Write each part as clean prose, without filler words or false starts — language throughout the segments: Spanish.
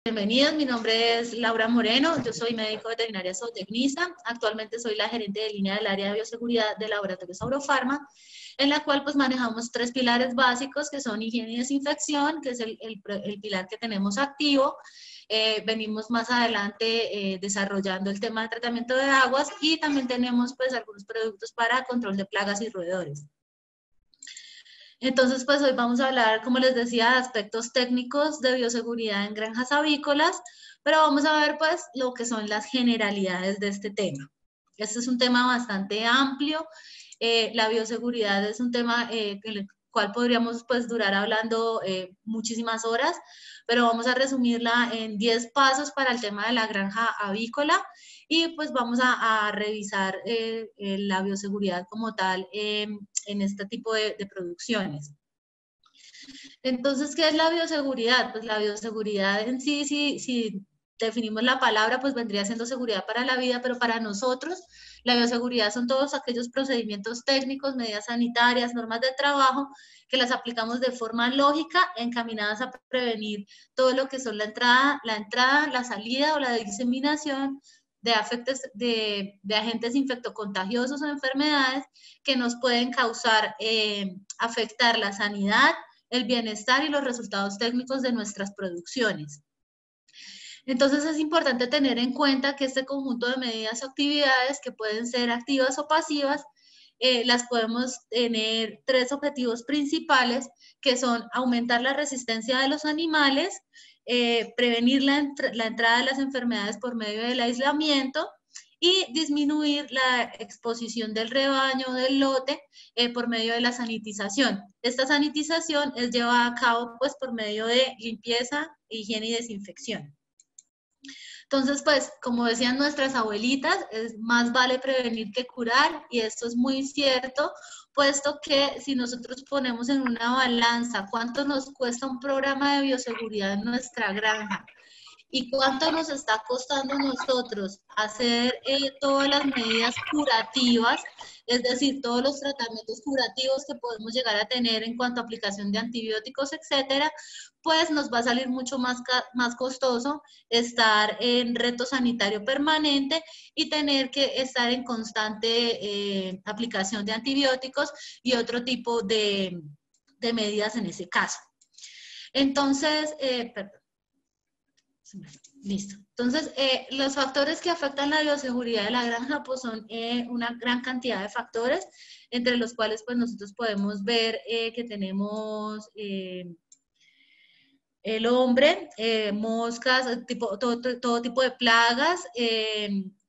Bienvenidos, mi nombre es Laura Moreno, yo soy médico veterinaria zootecnista, actualmente soy la gerente de línea del área de bioseguridad de Laboratorios Aurofarma, en la cual pues manejamos 3 pilares básicos que son higiene y desinfección, que es el pilar que tenemos activo. Venimos más adelante desarrollando el tema de tratamiento de aguas y también tenemos pues algunos productos para control de plagas y roedores. Entonces, pues hoy vamos a hablar, como les decía, de aspectos técnicos de bioseguridad en granjas avícolas, pero vamos a ver pues lo que son las generalidades de este tema. Este es un tema bastante amplio. La bioseguridad es un tema en el cual podríamos pues durar hablando muchísimas horas, pero vamos a resumirla en 10 pasos para el tema de la granja avícola y pues vamos a revisar la bioseguridad como tal en este tipo de producciones. Entonces, ¿qué es la bioseguridad? Pues la bioseguridad en sí, si definimos la palabra, pues vendría siendo seguridad para la vida, pero para nosotros la bioseguridad son todos aquellos procedimientos técnicos, medidas sanitarias, normas de trabajo, que las aplicamos de forma lógica, encaminadas a prevenir todo lo que son la entrada, la salida o la diseminación de agentes infectocontagiosos o enfermedades que nos pueden causar, afectar la sanidad, el bienestar y los resultados técnicos de nuestras producciones. Entonces es importante tener en cuenta que este conjunto de medidas o actividades que pueden ser activas o pasivas, las podemos tener 3 objetivos principales, que son aumentar la resistencia de los animales, prevenir la entrada de las enfermedades por medio del aislamiento y disminuir la exposición del rebaño o del lote por medio de la sanitización. Esta sanitización es llevada a cabo pues por medio de limpieza, higiene y desinfección. Entonces, pues, como decían nuestras abuelitas, es más vale prevenir que curar, y esto es muy cierto, puesto que si nosotros ponemos en una balanza cuánto nos cuesta un programa de bioseguridad en nuestra granja y cuánto nos está costando a nosotros hacer todas las medidas curativas, es decir, todos los tratamientos curativos que podemos llegar a tener en cuanto a aplicación de antibióticos, etcétera, pues nos va a salir mucho más costoso estar en reto sanitario permanente y tener que estar en constante aplicación de antibióticos y otro tipo de medidas en ese caso. Entonces, perdón. Listo. Entonces, los factores que afectan la bioseguridad de la granja pues son una gran cantidad de factores, entre los cuales pues nosotros podemos ver que tenemos el hombre, moscas, todo tipo de plagas,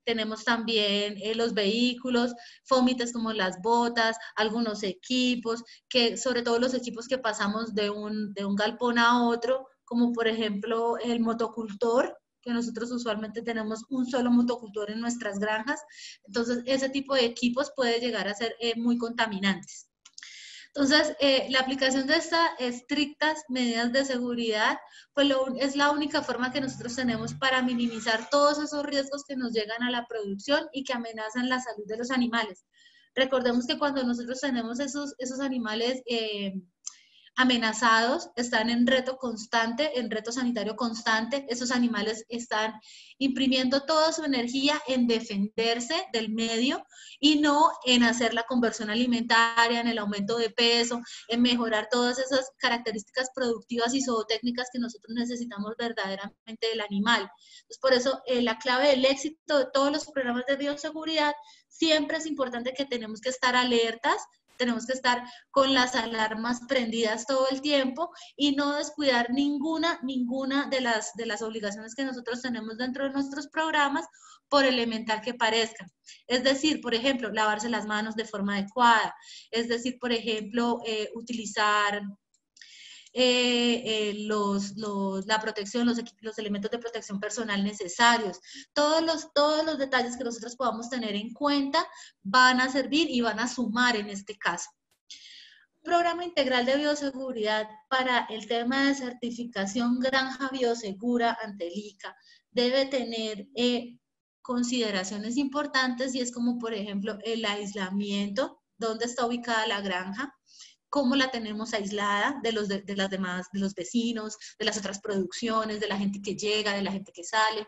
tenemos también los vehículos, fómites como las botas, algunos equipos, que sobre todo los equipos que pasamos de un galpón a otro, como por ejemplo el motocultor, que nosotros usualmente tenemos un solo motocultor en nuestras granjas. Entonces, ese tipo de equipos puede llegar a ser muy contaminantes. Entonces, la aplicación de estas estrictas medidas de seguridad, pues es la única forma que nosotros tenemos para minimizar todos esos riesgos que nos llegan a la producción y que amenazan la salud de los animales. Recordemos que cuando nosotros tenemos esos animales amenazados, están en reto constante, en reto sanitario constante, esos animales están imprimiendo toda su energía en defenderse del medio y no en hacer la conversión alimentaria, en el aumento de peso, en mejorar todas esas características productivas y zootécnicas que nosotros necesitamos verdaderamente del animal. Entonces, por eso la clave del éxito de todos los programas de bioseguridad, siempre es importante que tenemos que estar alertas, tenemos que estar con las alarmas prendidas todo el tiempo y no descuidar ninguna de las obligaciones que nosotros tenemos dentro de nuestros programas, por elemental que parezcan. Es decir, por ejemplo, lavarse las manos de forma adecuada, es decir, por ejemplo, utilizar la protección, los elementos de protección personal necesarios. Todos los detalles que nosotros podamos tener en cuenta van a servir y van a sumar en este caso. Programa integral de bioseguridad para el tema de certificación granja biosegura ante el ICA debe tener consideraciones importantes, y es como por ejemplo el aislamiento, dónde está ubicada la granja, cómo la tenemos aislada de las demás, de los vecinos, de las otras producciones, de la gente que llega, de la gente que sale.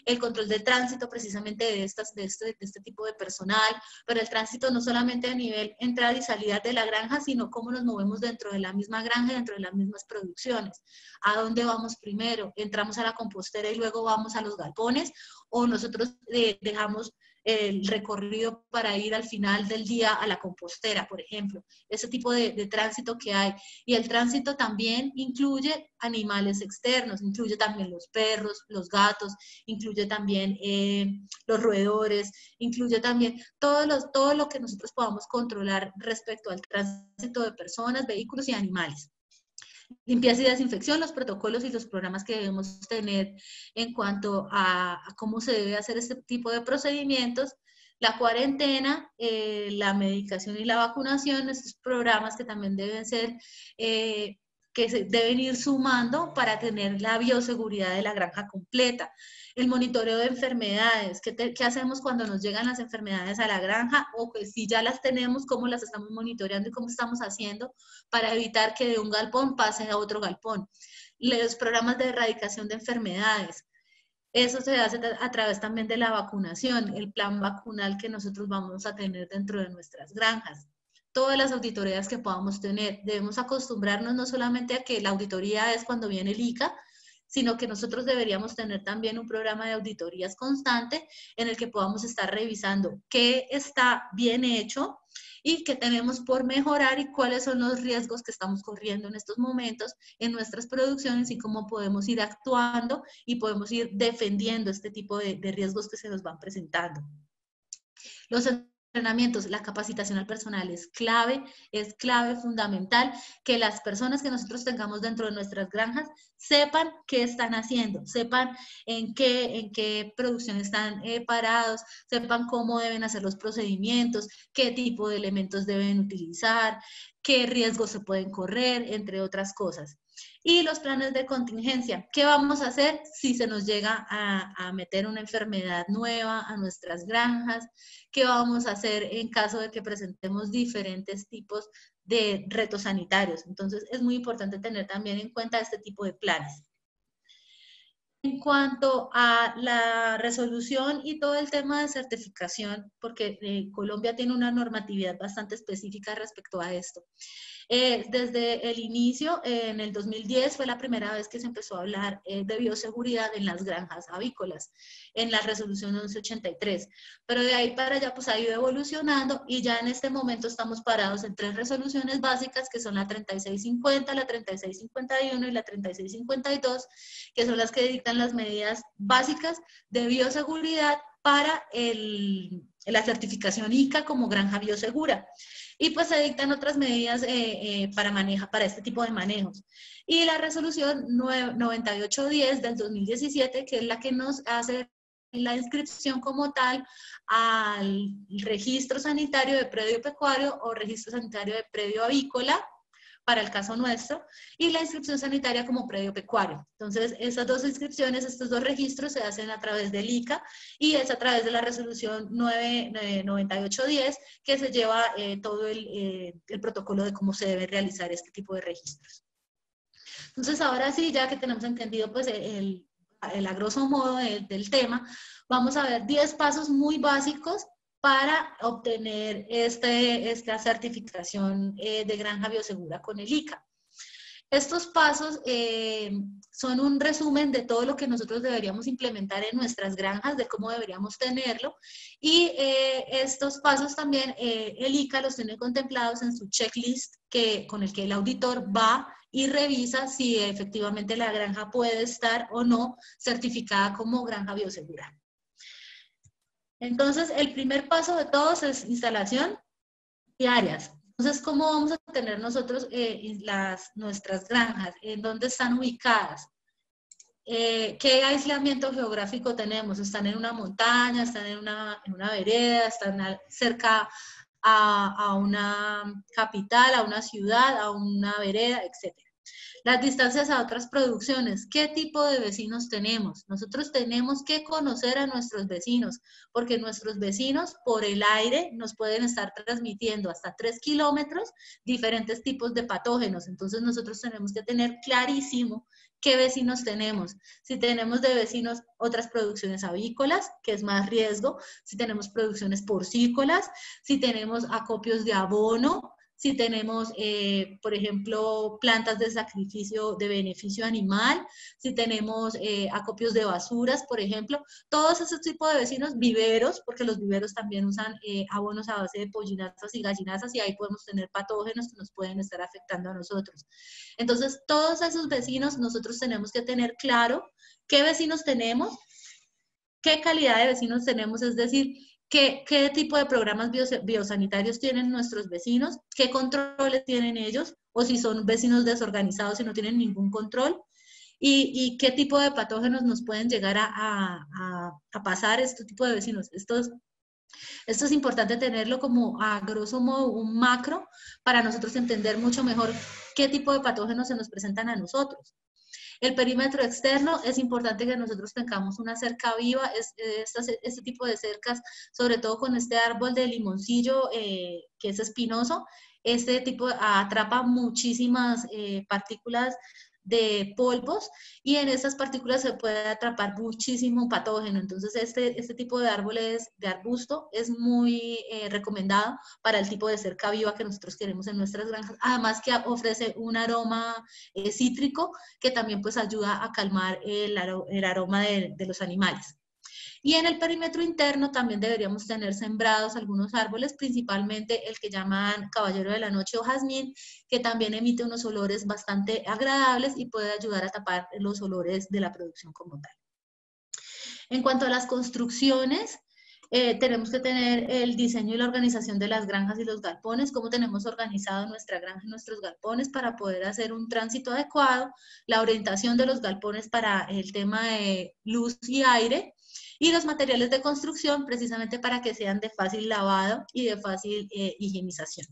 El control del tránsito precisamente de este tipo de personal, pero el tránsito no solamente a nivel entrada y salida de la granja, sino cómo nos movemos dentro de la misma granja, dentro de las mismas producciones. ¿A dónde vamos primero? ¿Entramos a la compostera y luego vamos a los galpones? ¿O nosotros dejamos el recorrido para ir al final del día a la compostera, por ejemplo? Ese tipo de tránsito que hay. Y el tránsito también incluye animales externos, incluye también los perros, los gatos, incluye también los roedores, incluye también todo lo que nosotros podamos controlar respecto al tránsito de personas, vehículos y animales. Limpieza y desinfección, los protocolos y los programas que debemos tener en cuanto a cómo se debe hacer este tipo de procedimientos, la cuarentena, la medicación y la vacunación, estos programas que también deben ser, que se deben ir sumando para tener la bioseguridad de la granja completa. El monitoreo de enfermedades, ¿qué hacemos cuando nos llegan las enfermedades a la granja? O que si ya las tenemos, ¿cómo las estamos monitoreando y cómo estamos haciendo para evitar que de un galpón pase a otro galpón? Los programas de erradicación de enfermedades. Eso se hace a través también de la vacunación, el plan vacunal que nosotros vamos a tener dentro de nuestras granjas. Todas las auditorías que podamos tener, debemos acostumbrarnos no solamente a que la auditoría es cuando viene el ICA, sino que nosotros deberíamos tener también un programa de auditorías constante en el que podamos estar revisando qué está bien hecho y qué tenemos por mejorar y cuáles son los riesgos que estamos corriendo en estos momentos en nuestras producciones y cómo podemos ir actuando y podemos ir defendiendo este tipo de riesgos que se nos van presentando. Los entrenamientos, la capacitación al personal es clave, fundamental, que las personas que nosotros tengamos dentro de nuestras granjas sepan qué están haciendo, sepan en qué producción están parados, sepan cómo deben hacer los procedimientos, qué tipo de elementos deben utilizar, qué riesgos se pueden correr, entre otras cosas. Y los planes de contingencia. ¿Qué vamos a hacer si se nos llega a meter una enfermedad nueva a nuestras granjas? ¿Qué vamos a hacer en caso de que presentemos diferentes tipos de retos sanitarios? Entonces, es muy importante tener también en cuenta este tipo de planes. En cuanto a la resolución y todo el tema de certificación, porque Colombia tiene una normatividad bastante específica respecto a esto. Desde el inicio, en el 2010, fue la primera vez que se empezó a hablar de bioseguridad en las granjas avícolas, en la resolución 1183. Pero de ahí para allá pues ha ido evolucionando y ya en este momento estamos parados en 3 resoluciones básicas, que son la 3650, la 3651 y la 3652, que son las que dictan las medidas básicas de bioseguridad para la certificación ICA como granja biosegura. Y pues se dictan otras medidas para este tipo de manejos. Y la resolución 9810 del 2017, que es la que nos hace la inscripción como tal al registro sanitario de predio pecuario o registro sanitario de predio avícola, para el caso nuestro, y la inscripción sanitaria como predio pecuario. Entonces, esas 2 inscripciones, estos 2 registros se hacen a través del ICA y es a través de la resolución 9810 que se lleva todo el protocolo de cómo se debe realizar este tipo de registros. Entonces, ahora sí, ya que tenemos entendido pues a grosso modo del tema, vamos a ver 10 pasos muy básicos para obtener esta certificación de granja biosegura con el ICA. Estos pasos son un resumen de todo lo que nosotros deberíamos implementar en nuestras granjas, de cómo deberíamos tenerlo, y estos pasos también el ICA los tiene contemplados en su checklist con el que el auditor va y revisa si efectivamente la granja puede estar o no certificada como granja biosegura. Entonces, el primer paso de todos es instalación de áreas. Entonces, ¿cómo vamos a tener nosotros nuestras granjas? ¿En dónde están ubicadas? ¿Qué aislamiento geográfico tenemos? ¿Están en una montaña? ¿Están en una vereda? ¿Están cerca a una capital, a una ciudad, a una vereda, etcétera? Las distancias a otras producciones. ¿Qué tipo de vecinos tenemos? Nosotros tenemos que conocer a nuestros vecinos, porque nuestros vecinos por el aire nos pueden estar transmitiendo hasta 3 kilómetros diferentes tipos de patógenos. Entonces nosotros tenemos que tener clarísimo qué vecinos tenemos. Si tenemos de vecinos otras producciones avícolas, que es más riesgo, si tenemos producciones porcícolas, si tenemos acopios de abono, si tenemos, por ejemplo, plantas de sacrificio de beneficio animal, si tenemos acopios de basuras, por ejemplo, todos esos tipos de vecinos, viveros, porque los viveros también usan abonos a base de pollinazas y gallinazas y ahí podemos tener patógenos que nos pueden estar afectando a nosotros. Entonces, todos esos vecinos, nosotros tenemos que tener claro qué vecinos tenemos, qué calidad de vecinos tenemos, es decir, ¿Qué tipo de programas biosanitarios tienen nuestros vecinos? ¿Qué controles tienen ellos? O si son vecinos desorganizados y no tienen ningún control. ¿Y qué tipo de patógenos nos pueden llegar a pasar este tipo de vecinos? Esto es importante tenerlo como a grosso modo un macro para nosotros entender mucho mejor qué tipo de patógenos se nos presentan a nosotros. El perímetro externo, es importante que nosotros tengamos una cerca viva, este tipo de cercas, sobre todo con este árbol de limoncillo que es espinoso, este tipo atrapa muchísimas partículas de polvos y en esas partículas se puede atrapar muchísimo patógeno. Entonces este tipo de árboles, de arbusto, es muy recomendado para el tipo de cerca viva que nosotros queremos en nuestras granjas. Además que ofrece un aroma cítrico que también pues ayuda a calmar el aroma de los animales. Y en el perímetro interno también deberíamos tener sembrados algunos árboles, principalmente el que llaman caballero de la noche o jazmín, que también emite unos olores bastante agradables y puede ayudar a tapar los olores de la producción como tal. En cuanto a las construcciones, tenemos que tener el diseño y la organización de las granjas y los galpones, cómo tenemos organizado nuestra granja y nuestros galpones para poder hacer un tránsito adecuado, la orientación de los galpones para el tema de luz y aire, y los materiales de construcción precisamente para que sean de fácil lavado y de fácil higienización.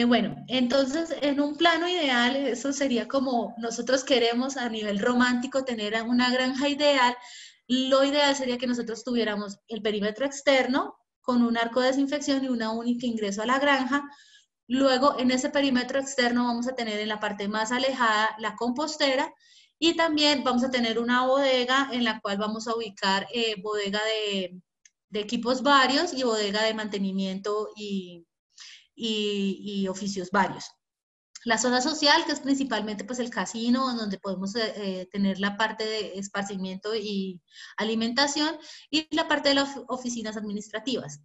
Bueno, entonces en un plano ideal, eso sería como nosotros queremos a nivel romántico tener una granja ideal. Lo ideal sería que nosotros tuviéramos el perímetro externo con un arco de desinfección y una única ingreso a la granja. Luego en ese perímetro externo vamos a tener en la parte más alejada la compostera y también vamos a tener una bodega en la cual vamos a ubicar bodega de equipos varios y bodega de mantenimiento y oficios varios. La zona social, que es principalmente pues el casino, donde podemos tener la parte de esparcimiento y alimentación, y la parte de las oficinas administrativas.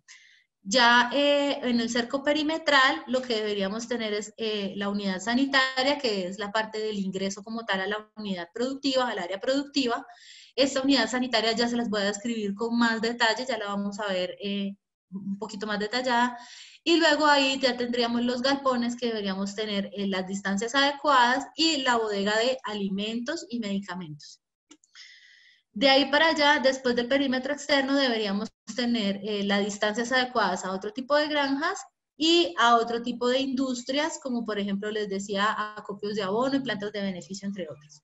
Ya en el cerco perimetral lo que deberíamos tener es la unidad sanitaria, que es la parte del ingreso como tal a la unidad productiva, al área productiva. Esta unidad sanitaria ya se las voy a describir con más detalle, ya la vamos a ver un poquito más detallada. Y luego ahí ya tendríamos los galpones que deberíamos tener las distancias adecuadas y la bodega de alimentos y medicamentos. De ahí para allá, después del perímetro externo, deberíamos tener las distancias adecuadas a otro tipo de granjas y a otro tipo de industrias, como por ejemplo les decía, acopios de abono y plantas de beneficio, entre otros.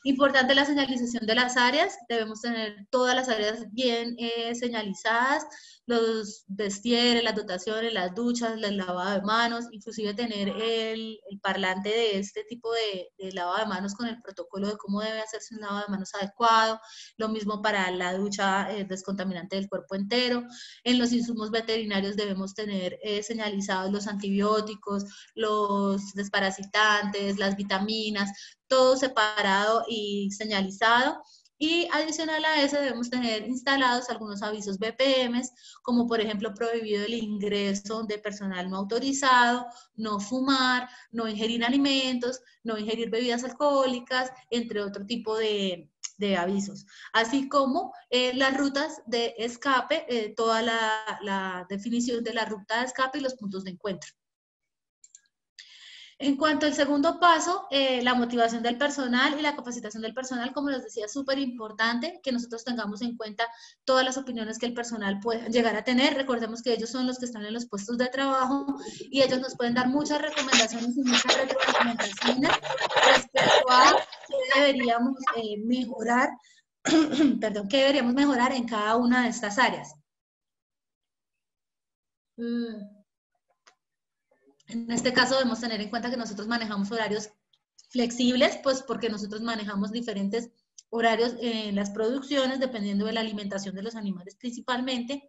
Importante la señalización de las áreas, debemos tener todas las áreas bien señalizadas, los vestieres, las dotaciones, las duchas, el lavado de manos, inclusive tener el parlante de este tipo de lavado de manos con el protocolo de cómo debe hacerse un lavado de manos adecuado, lo mismo para la ducha descontaminante del cuerpo entero. En los insumos veterinarios debemos tener señalizados los antibióticos, los desparasitantes, las vitaminas, todo separado y señalizado. Y adicional a eso debemos tener instalados algunos avisos BPMs, como por ejemplo prohibido el ingreso de personal no autorizado, no fumar, no ingerir alimentos, no ingerir bebidas alcohólicas, entre otro tipo de avisos. Así como las rutas de escape, toda la definición de la ruta de escape y los puntos de encuentro. En cuanto al segundo paso, la motivación del personal y la capacitación del personal, como les decía, es súper importante que nosotros tengamos en cuenta todas las opiniones que el personal puede llegar a tener. Recordemos que ellos son los que están en los puestos de trabajo y ellos nos pueden dar muchas recomendaciones y muchas retroalimentaciones respecto a qué deberíamos mejorar, perdón, qué deberíamos mejorar en cada una de estas áreas. En este caso debemos tener en cuenta que nosotros manejamos horarios flexibles, pues porque nosotros manejamos diferentes horarios en las producciones, dependiendo de la alimentación de los animales principalmente.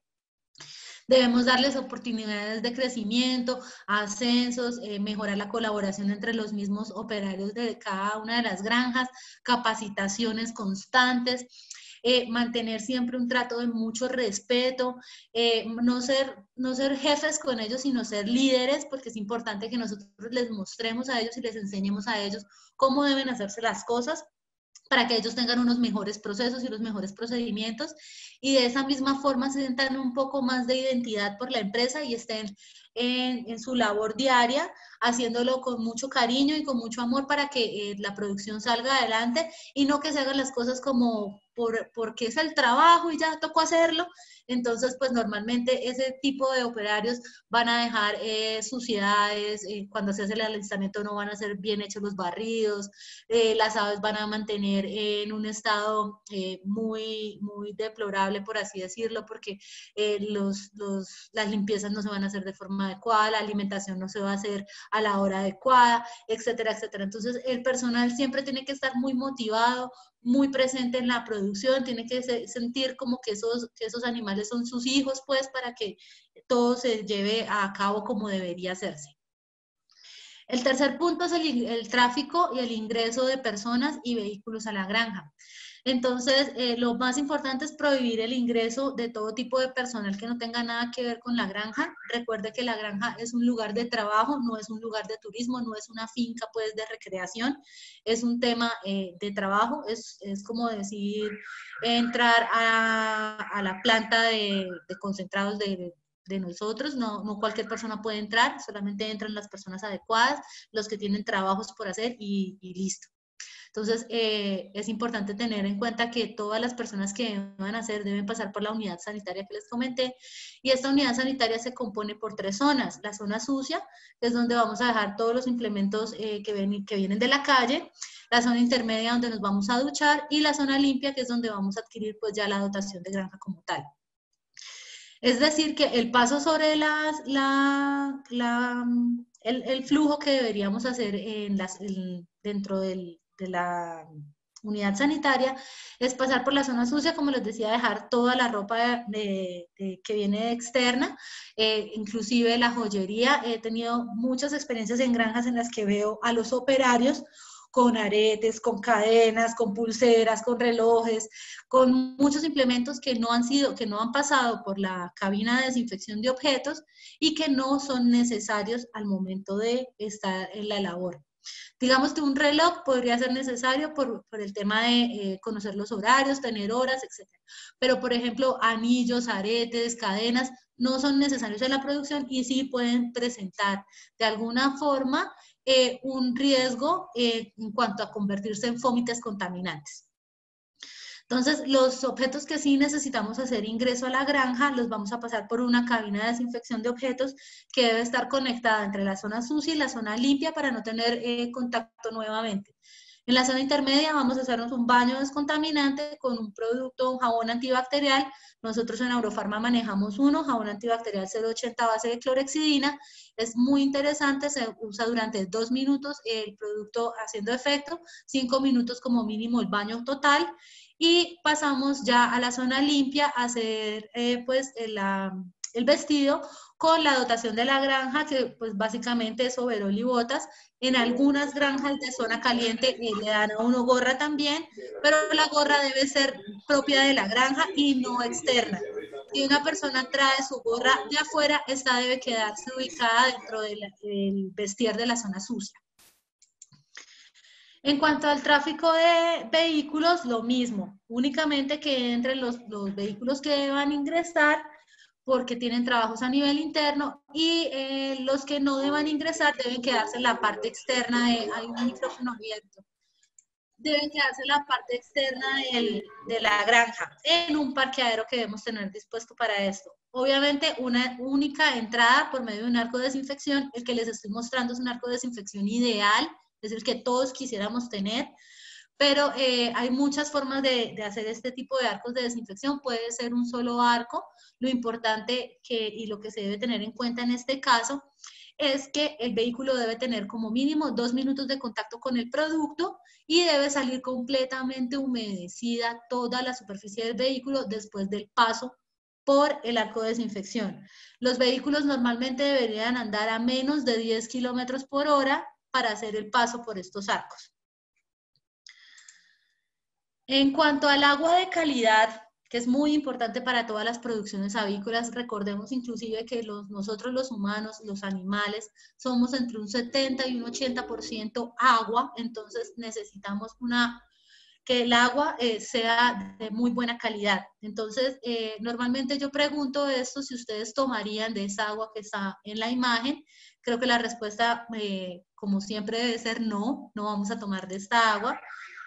Debemos darles oportunidades de crecimiento, ascensos, mejorar la colaboración entre los mismos operarios de cada una de las granjas, capacitaciones constantes. Mantener siempre un trato de mucho respeto, no ser jefes con ellos, sino ser líderes, porque es importante que nosotros les mostremos a ellos y les enseñemos a ellos cómo deben hacerse las cosas para que ellos tengan unos mejores procesos y los mejores procedimientos, y de esa misma forma se sientan un poco más de identidad por la empresa y estén en su labor diaria, haciéndolo con mucho cariño y con mucho amor para que la producción salga adelante y no que se hagan las cosas como porque es el trabajo y ya tocó hacerlo. Entonces, pues normalmente ese tipo de operarios van a dejar suciedades, cuando se hace el alistamiento no van a ser bien hechos los barridos, las aves van a mantener en un estado muy, muy deplorable, por así decirlo, porque las limpiezas no se van a hacer de forma adecuada, la alimentación no se va a hacer a la hora adecuada, etcétera, etcétera. Entonces, el personal siempre tiene que estar muy motivado, muy presente en la producción, tiene que sentir como que esos animales son sus hijos, pues, para que todo se lleve a cabo como debería hacerse. El tercer punto es el tráfico y el ingreso de personas y vehículos a la granja. Entonces, lo más importante es prohibir el ingreso de todo tipo de personal que no tenga nada que ver con la granja. Recuerde que la granja es un lugar de trabajo, no es un lugar de turismo, no es una finca pues de recreación, es un tema de trabajo, es como decir, entrar a la planta de concentrados de nosotros, no cualquier persona puede entrar, solamente entran las personas adecuadas, los que tienen trabajos por hacer y listo. Entonces, es importante tener en cuenta que todas las personas que van a hacer deben pasar por la unidad sanitaria que les comenté, y esta unidad sanitaria se compone por 3 zonas. La zona sucia, que es donde vamos a dejar todos los implementos que vienen de la calle, la zona intermedia donde nos vamos a duchar, y la zona limpia, que es donde vamos a adquirir pues ya la dotación de granja como tal. Es decir, que el paso sobre el flujo que deberíamos hacer dentro de la unidad sanitaria es pasar por la zona sucia, como les decía, dejar toda la ropa que viene externa, inclusive la joyería. He tenido muchas experiencias en granjas en las que veo a los operarios con aretes, con cadenas, con pulseras, con relojes, con muchos implementos que no han pasado por la cabina de desinfección de objetos y que no son necesarios al momento de estar en la labor. Digamos que un reloj podría ser necesario por el tema de conocer los horarios, tener horas, etc. Pero, por ejemplo, anillos, aretes, cadenas, no son necesarios en la producción y sí pueden presentar de alguna forma un riesgo en cuanto a convertirse en fomites contaminantes. Entonces, los objetos que sí necesitamos hacer ingreso a la granja, los vamos a pasar por una cabina de desinfección de objetos que debe estar conectada entre la zona sucia y la zona limpia para no tener contacto nuevamente. En la zona intermedia vamos a hacernos un baño descontaminante con un producto, un jabón antibacterial. Nosotros en Aurofarma manejamos jabón antibacterial 080 a base de clorexidina. Es muy interesante, se usa durante 2 minutos el producto haciendo efecto, 5 minutos como mínimo el baño total. Y pasamos ya a la zona limpia a hacer pues el vestido con la dotación de la granja, que pues básicamente es overol y botas. En algunas granjas de zona caliente le dan a uno gorra también, pero la gorra debe ser propia de la granja y no externa. Si una persona trae su gorra de afuera, esta debe quedarse ubicada dentro del vestir de la zona sucia. En cuanto al tráfico de vehículos, lo mismo, únicamente que entre los vehículos que van a ingresar, porque tienen trabajos a nivel interno, y los que no deban ingresar deben quedarse en la parte externa hay un micrófono abierto. Deben quedarse en la parte externa de la granja, en un parqueadero que debemos tener dispuesto para esto. Obviamente, una única entrada por medio de un arco de desinfección. El que les estoy mostrando es un arco de desinfección ideal, es el que todos quisiéramos tener, pero hay muchas formas de hacer este tipo de arcos de desinfección. Puede ser un solo arco. Lo importante y lo que se debe tener en cuenta en este caso es que el vehículo debe tener como mínimo 2 minutos de contacto con el producto y debe salir completamente humedecida toda la superficie del vehículo después del paso por el arco de desinfección. Los vehículos normalmente deberían andar a menos de 10 kilómetros por hora para hacer el paso por estos arcos. En cuanto al agua de calidad, que es muy importante para todas las producciones avícolas, recordemos inclusive que nosotros los humanos, los animales, somos entre un 70 y un 80% agua, entonces necesitamos que el agua sea de muy buena calidad. Entonces, normalmente yo pregunto esto, si ustedes tomarían de esa agua que está en la imagen. Creo que la respuesta, como siempre, debe ser no, no vamos a tomar de esta agua.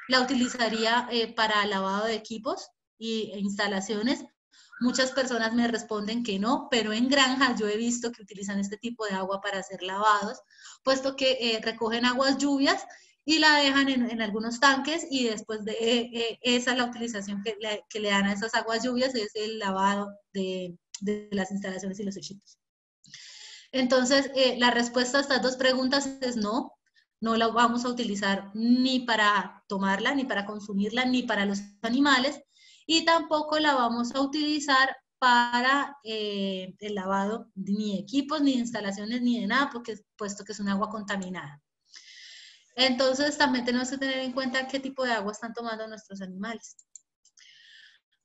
La utilizaría para lavado de equipos e instalaciones. Muchas personas me responden que no, pero en granjas yo he visto que utilizan este tipo de agua para hacer lavados, puesto que recogen aguas lluvias y la dejan en algunos tanques, y después de esa la utilización que le dan a esas aguas lluvias es el lavado de las instalaciones y los equipos. Entonces, la respuesta a estas dos preguntas es no. No la vamos a utilizar ni para tomarla, ni para consumirla, ni para los animales, y tampoco la vamos a utilizar para el lavado ni de equipos, ni de instalaciones, ni de nada, puesto que es un agua contaminada. Entonces, también tenemos que tener en cuenta qué tipo de agua están tomando nuestros animales.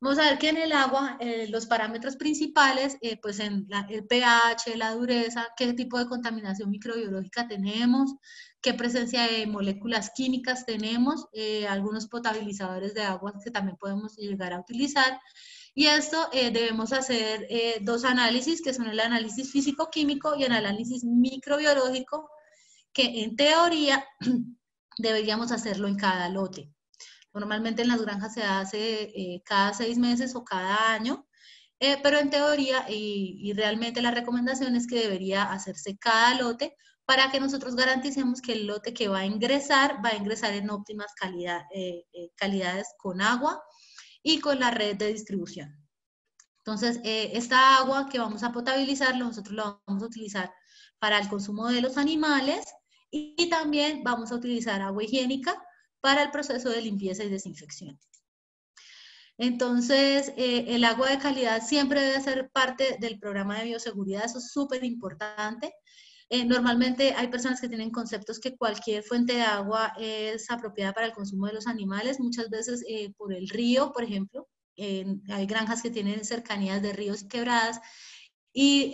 Vamos a ver que en el agua, los parámetros principales, pues el pH, la dureza, qué tipo de contaminación microbiológica tenemos, qué presencia de moléculas químicas tenemos, algunos potabilizadores de agua que también podemos llegar a utilizar. Y esto debemos hacer dos análisis, que son el análisis físico-químico y el análisis microbiológico, que en teoría deberíamos hacerlo en cada lote. Normalmente en las granjas se hace cada 6 meses o cada año, pero en teoría y realmente la recomendación es que debería hacerse cada lote para que nosotros garanticemos que el lote que va a ingresar en óptimas calidades con agua y con la red de distribución. Entonces, esta agua que vamos a potabilizar, nosotros la vamos a utilizar para el consumo de los animales, y también vamos a utilizar agua higiénica para el proceso de limpieza y desinfección. Entonces, el agua de calidad siempre debe ser parte del programa de bioseguridad. Eso es súper importante. Normalmente hay personas que tienen conceptos que cualquier fuente de agua es apropiada para el consumo de los animales. Muchas veces por el río, por ejemplo, hay granjas que tienen cercanías de ríos y quebradas, y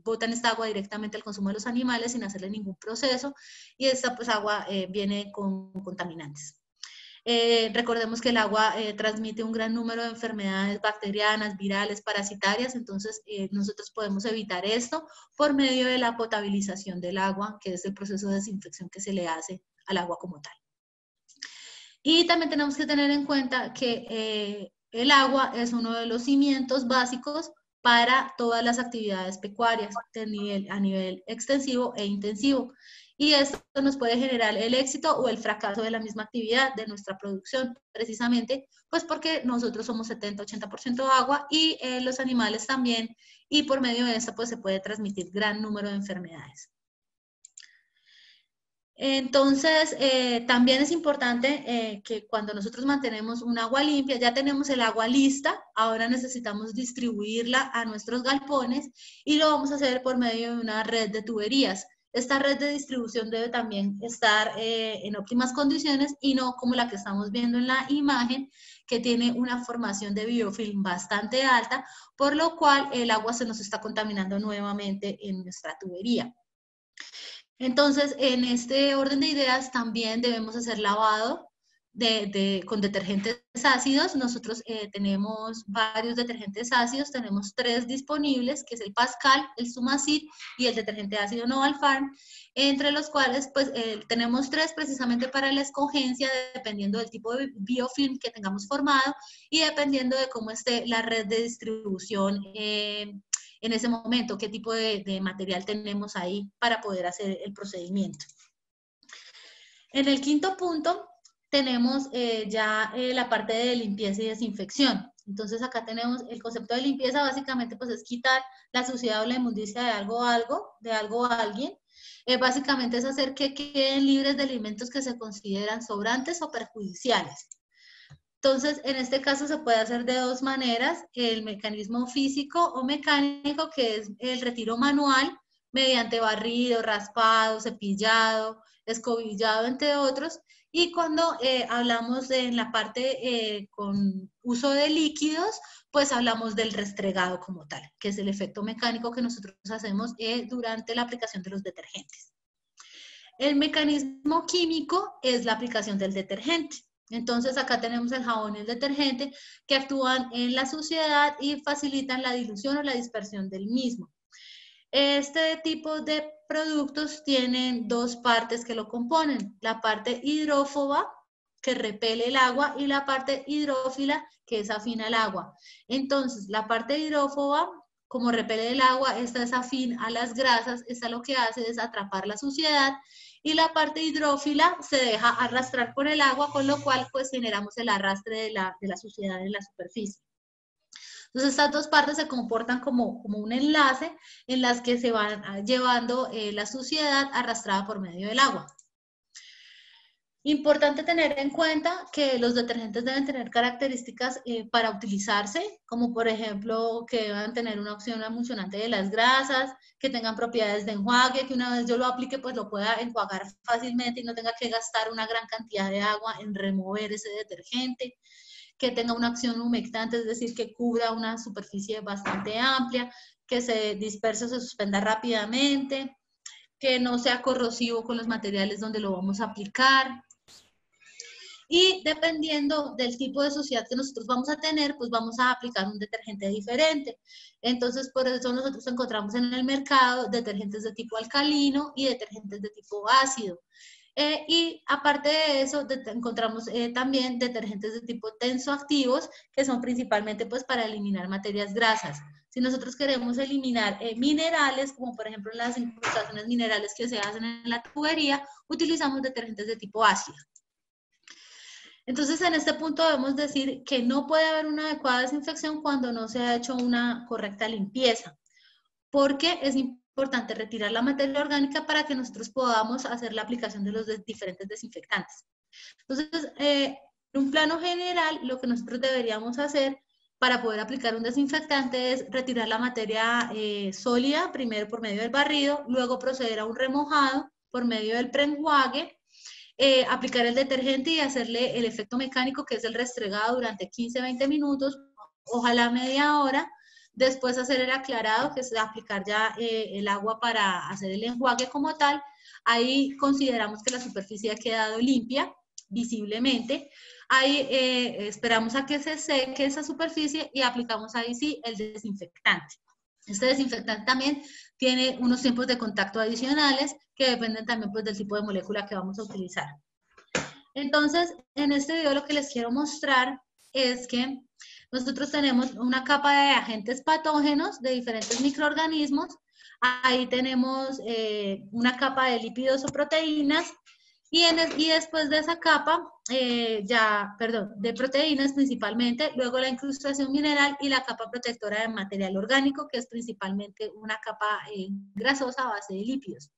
botan esta agua directamente al consumo de los animales sin hacerle ningún proceso, y esta pues agua viene con contaminantes. Recordemos que el agua transmite un gran número de enfermedades bacterianas, virales, parasitarias. Entonces nosotros podemos evitar esto por medio de la potabilización del agua, que es el proceso de desinfección que se le hace al agua como tal. Y también tenemos que tener en cuenta que el agua es uno de los cimientos básicos para todas las actividades pecuarias a nivel extensivo e intensivo. Y esto nos puede generar el éxito o el fracaso de la misma actividad de nuestra producción, precisamente pues porque nosotros somos 70-80% agua, y los animales también, y por medio de esto pues se puede transmitir gran número de enfermedades. Entonces, también es importante que cuando nosotros mantenemos un agua limpia, ya tenemos el agua lista, ahora necesitamos distribuirla a nuestros galpones, y lo vamos a hacer por medio de una red de tuberías. Esta red de distribución debe también estar en óptimas condiciones, y no como la que estamos viendo en la imagen, que tiene una formación de biofilm bastante alta, por lo cual el agua se nos está contaminando nuevamente en nuestra tubería. Entonces, en este orden de ideas también debemos hacer lavado con detergentes ácidos. Nosotros tenemos varios detergentes ácidos, tenemos 3 disponibles, que es el Pascal, el Sumacid y el detergente ácido Noval Farm, entre los cuales pues tenemos 3 precisamente para la escogencia, dependiendo del tipo de biofilm que tengamos formado y dependiendo de cómo esté la red de distribución en ese momento, qué tipo de material tenemos ahí para poder hacer el procedimiento. En el quinto punto tenemos la parte de limpieza y desinfección. Entonces acá tenemos el concepto de limpieza, básicamente pues es quitar la suciedad o la inmundicia de algo o alguien. Básicamente es hacer que queden libres de alimentos que se consideran sobrantes o perjudiciales. Entonces, en este caso se puede hacer de 2 maneras, el mecanismo físico o mecánico, que es el retiro manual, mediante barrido, raspado, cepillado, escobillado, entre otros. Y cuando hablamos en la parte con uso de líquidos, pues hablamos del restregado como tal, que es el efecto mecánico que nosotros hacemos durante la aplicación de los detergentes. El mecanismo químico es la aplicación del detergente. Entonces acá tenemos el jabón y el detergente que actúan en la suciedad y facilitan la dilución o la dispersión del mismo. Este tipo de productos tienen 2 partes que lo componen, la parte hidrófoba, que repele el agua, y la parte hidrófila, que es afín al agua. Entonces, la parte hidrófoba, como repele el agua, esta es afín a las grasas, esta lo que hace es atrapar la suciedad, y la parte hidrófila se deja arrastrar por el agua, con lo cual pues generamos el arrastre de la suciedad en la superficie. Entonces estas 2 partes se comportan como un enlace en las que se van llevando la suciedad arrastrada por medio del agua. Importante tener en cuenta que los detergentes deben tener características para utilizarse, como por ejemplo que deban tener una opción emulsionante de las grasas, que tengan propiedades de enjuague, que una vez yo lo aplique pues lo pueda enjuagar fácilmente y no tenga que gastar una gran cantidad de agua en remover ese detergente, que tenga una acción humectante, es decir, que cubra una superficie bastante amplia, que se disperse o se suspenda rápidamente, que no sea corrosivo con los materiales donde lo vamos a aplicar. Y dependiendo del tipo de suciedad que nosotros vamos a tener, pues vamos a aplicar un detergente diferente. Entonces, por eso nosotros encontramos en el mercado detergentes de tipo alcalino y detergentes de tipo ácido. Y aparte de eso, encontramos también detergentes de tipo tensoactivos, que son principalmente pues para eliminar materias grasas. Si nosotros queremos eliminar minerales, como por ejemplo las incrustaciones minerales que se hacen en la tubería, utilizamos detergentes de tipo ácido. Entonces, en este punto debemos decir que no puede haber una adecuada desinfección cuando no se ha hecho una correcta limpieza, porque es importante retirar la materia orgánica para que nosotros podamos hacer la aplicación de los diferentes desinfectantes. Entonces, en un plano general, lo que nosotros deberíamos hacer para poder aplicar un desinfectante es retirar la materia sólida, primero por medio del barrido, luego proceder a un remojado por medio del preenjuague, aplicar el detergente y hacerle el efecto mecánico, que es el restregado durante 15-20 minutos, ojalá media hora. Después hacer el aclarado, que es aplicar ya el agua para hacer el enjuague como tal. Ahí consideramos que la superficie ha quedado limpia, visiblemente. Ahí esperamos a que se seque esa superficie y aplicamos ahí sí el desinfectante. Este desinfectante también tiene unos tiempos de contacto adicionales que dependen también pues, del tipo de molécula que vamos a utilizar. Entonces, en este video lo que les quiero mostrar es que nosotros tenemos una capa de agentes patógenos de diferentes microorganismos. Ahí tenemos una capa de lípidos o proteínas y después de esa capa, de proteínas principalmente, luego la incrustación mineral y la capa protectora de material orgánico, que es principalmente una capa grasosa a base de lípidos.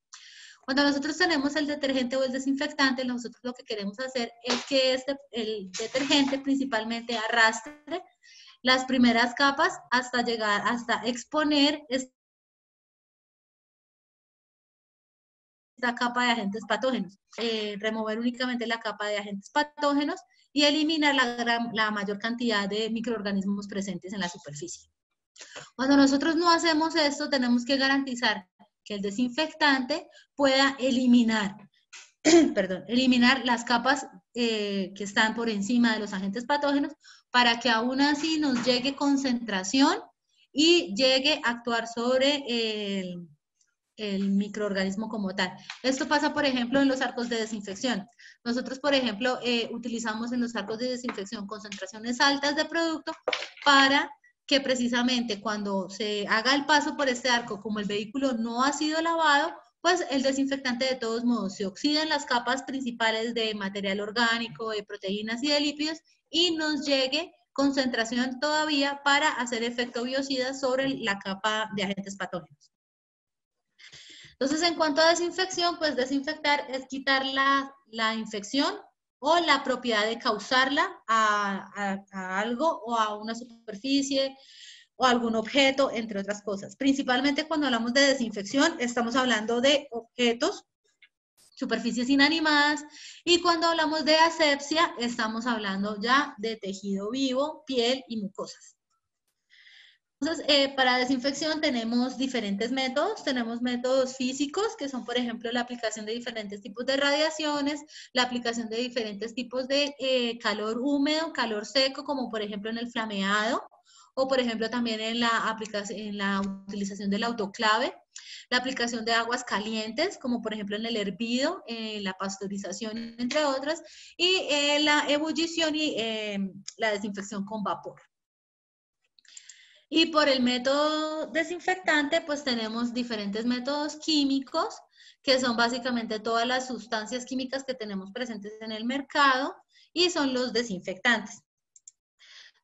Cuando nosotros tenemos el detergente o el desinfectante, nosotros lo que queremos hacer es que el detergente principalmente arrastre las primeras capas hasta llegar, hasta exponer esta capa de agentes patógenos. Remover únicamente la capa de agentes patógenos y eliminar la mayor cantidad de microorganismos presentes en la superficie. Cuando nosotros no hacemos esto, tenemos que garantizar que el desinfectante pueda eliminar perdón, eliminar las capas que están por encima de los agentes patógenos para que aún así nos llegue concentración y llegue a actuar sobre el microorganismo como tal. Esto pasa, por ejemplo, en los arcos de desinfección. Nosotros, por ejemplo, utilizamos en los arcos de desinfección concentraciones altas de producto para que precisamente cuando se haga el paso por este arco, como el vehículo no ha sido lavado, pues el desinfectante de todos modos se oxida en las capas principales de material orgánico, de proteínas y de lípidos y nos llegue concentración todavía para hacer efecto biocida sobre la capa de agentes patógenos. Entonces, en cuanto a desinfección, pues desinfectar es quitar la infección o la propiedad de causarla a algo o a una superficie o a algún objeto, entre otras cosas. Principalmente cuando hablamos de desinfección, estamos hablando de objetos, superficies inanimadas, y cuando hablamos de asepsia, estamos hablando ya de tejido vivo, piel y mucosas. Entonces, para desinfección tenemos diferentes métodos. Tenemos métodos físicos, que son, por ejemplo, la aplicación de diferentes tipos de radiaciones, la aplicación de diferentes tipos de calor húmedo, calor seco, como por ejemplo en el flameado, o por ejemplo también en la utilización del autoclave, la aplicación de aguas calientes, como por ejemplo en el hervido, la pasteurización, entre otras, y la ebullición y la desinfección con vapor. Y por el método desinfectante, pues tenemos diferentes métodos químicos, que son básicamente todas las sustancias químicas que tenemos presentes en el mercado, y son los desinfectantes.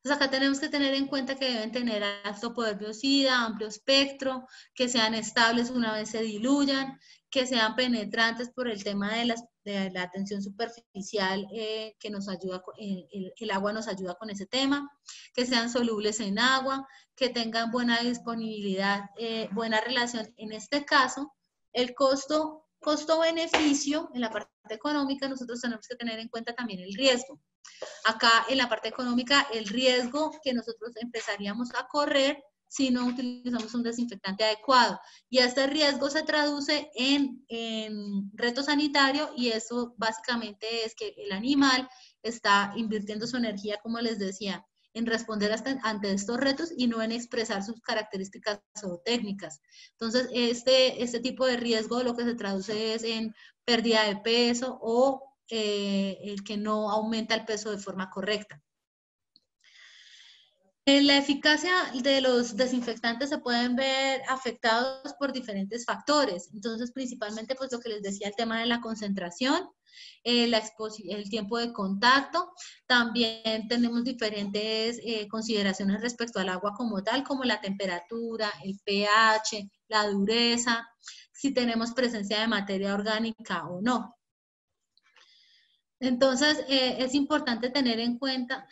Entonces acá tenemos que tener en cuenta que deben tener alto poder biocida, amplio espectro, que sean estables una vez se diluyan, que sean penetrantes por el tema de la tensión superficial, que nos ayuda, el agua nos ayuda con ese tema, que sean solubles en agua, que tengan buena disponibilidad, buena relación. En este caso, el costo-beneficio, en la parte económica, nosotros tenemos que tener en cuenta también el riesgo. Acá en la parte económica, el riesgo que nosotros empezaríamos a correr si no utilizamos un desinfectante adecuado. Y este riesgo se traduce en reto sanitario, y eso básicamente es que el animal está invirtiendo su energía, como les decía, en responder ante estos retos y no en expresar sus características zootécnicas. Entonces, este tipo de riesgo lo que se traduce es en pérdida de peso o el que no aumenta el peso de forma correcta. La eficacia de los desinfectantes se pueden ver afectados por diferentes factores. Entonces, principalmente, pues lo que les decía, el tema de la concentración, el tiempo de contacto. También tenemos diferentes consideraciones respecto al agua como tal, como la temperatura, el pH, la dureza, si tenemos presencia de materia orgánica o no. Entonces, es importante tener en cuenta...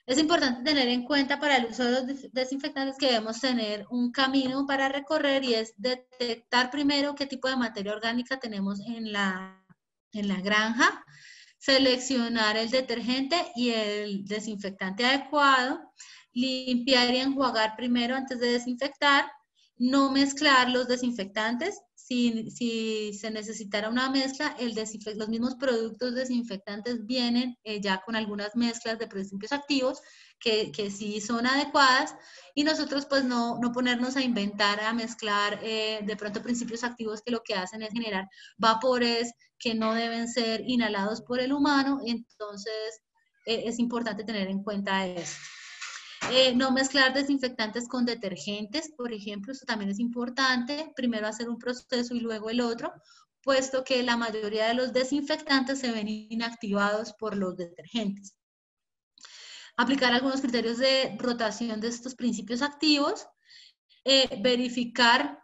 Es importante tener en cuenta para el uso de los desinfectantes que debemos tener un camino para recorrer, y es detectar primero qué tipo de materia orgánica tenemos en la granja, seleccionar el detergente y el desinfectante adecuado, limpiar y enjuagar primero antes de desinfectar, no mezclar los desinfectantes. Si se necesitara una mezcla, los mismos productos desinfectantes vienen ya con algunas mezclas de principios activos que sí son adecuadas, y nosotros pues no ponernos a inventar, a mezclar de pronto principios activos que lo que hacen es generar vapores que no deben ser inhalados por el humano. Entonces es importante tener en cuenta esto. No mezclar desinfectantes con detergentes, por ejemplo, eso también es importante. Primero hacer un proceso y luego el otro, puesto que la mayoría de los desinfectantes se ven inactivados por los detergentes. Aplicar algunos criterios de rotación de estos principios activos. Verificar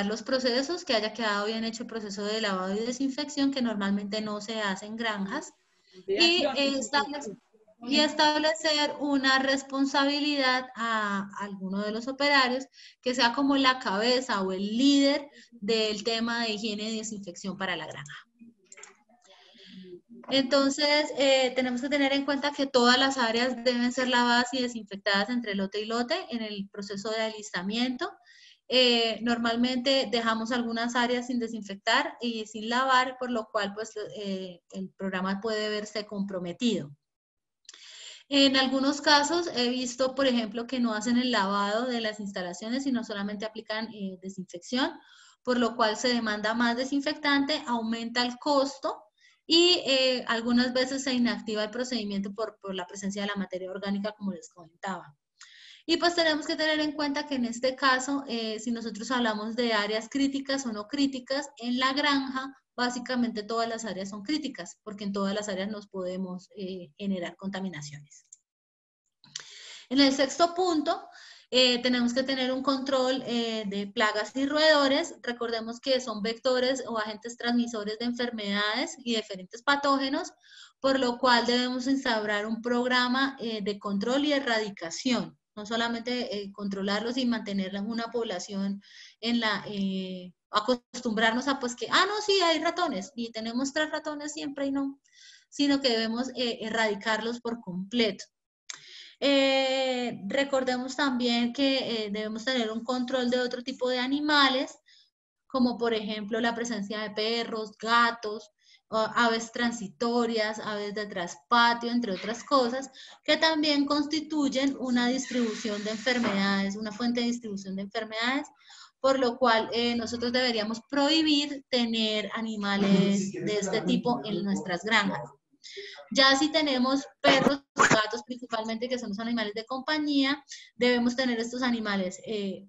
los procesos, que haya quedado bien hecho el proceso de lavado y desinfección, que normalmente no se hace en granjas. Y establecer una responsabilidad a alguno de los operarios que sea como la cabeza o el líder del tema de higiene y desinfección para la granja. Entonces, tenemos que tener en cuenta que todas las áreas deben ser lavadas y desinfectadas entre lote y lote en el proceso de alistamiento. Normalmente dejamos algunas áreas sin desinfectar y sin lavar, por lo cual pues, el programa puede verse comprometido. En algunos casos he visto, por ejemplo, que no hacen el lavado de las instalaciones, sino solamente aplican desinfección, por lo cual se demanda más desinfectante, aumenta el costo y algunas veces se inactiva el procedimiento por la presencia de la materia orgánica, como les comentaba. Y pues tenemos que tener en cuenta que en este caso, si nosotros hablamos de áreas críticas o no críticas, en la granja básicamente todas las áreas son críticas, porque en todas las áreas nos podemos generar contaminaciones. En el sexto punto, tenemos que tener un control de plagas y roedores. Recordemos que son vectores o agentes transmisores de enfermedades y diferentes patógenos, por lo cual debemos instaurar un programa de control y erradicación. No solamente controlarlos y mantener una población en la... acostumbrarnos a pues que, no, sí, hay ratones y tenemos 3 ratones siempre y no, sino que debemos erradicarlos por completo. Recordemos también que debemos tener un control de otro tipo de animales, como por ejemplo la presencia de perros, gatos, aves transitorias, aves de traspatio, entre otras cosas, que también constituyen una distribución de enfermedades, una fuente de distribución de enfermedades, por lo cual nosotros deberíamos prohibir tener animales de este tipo en nuestras granjas. Ya si tenemos perros, gatos principalmente, que son los animales de compañía, debemos tener estos animales,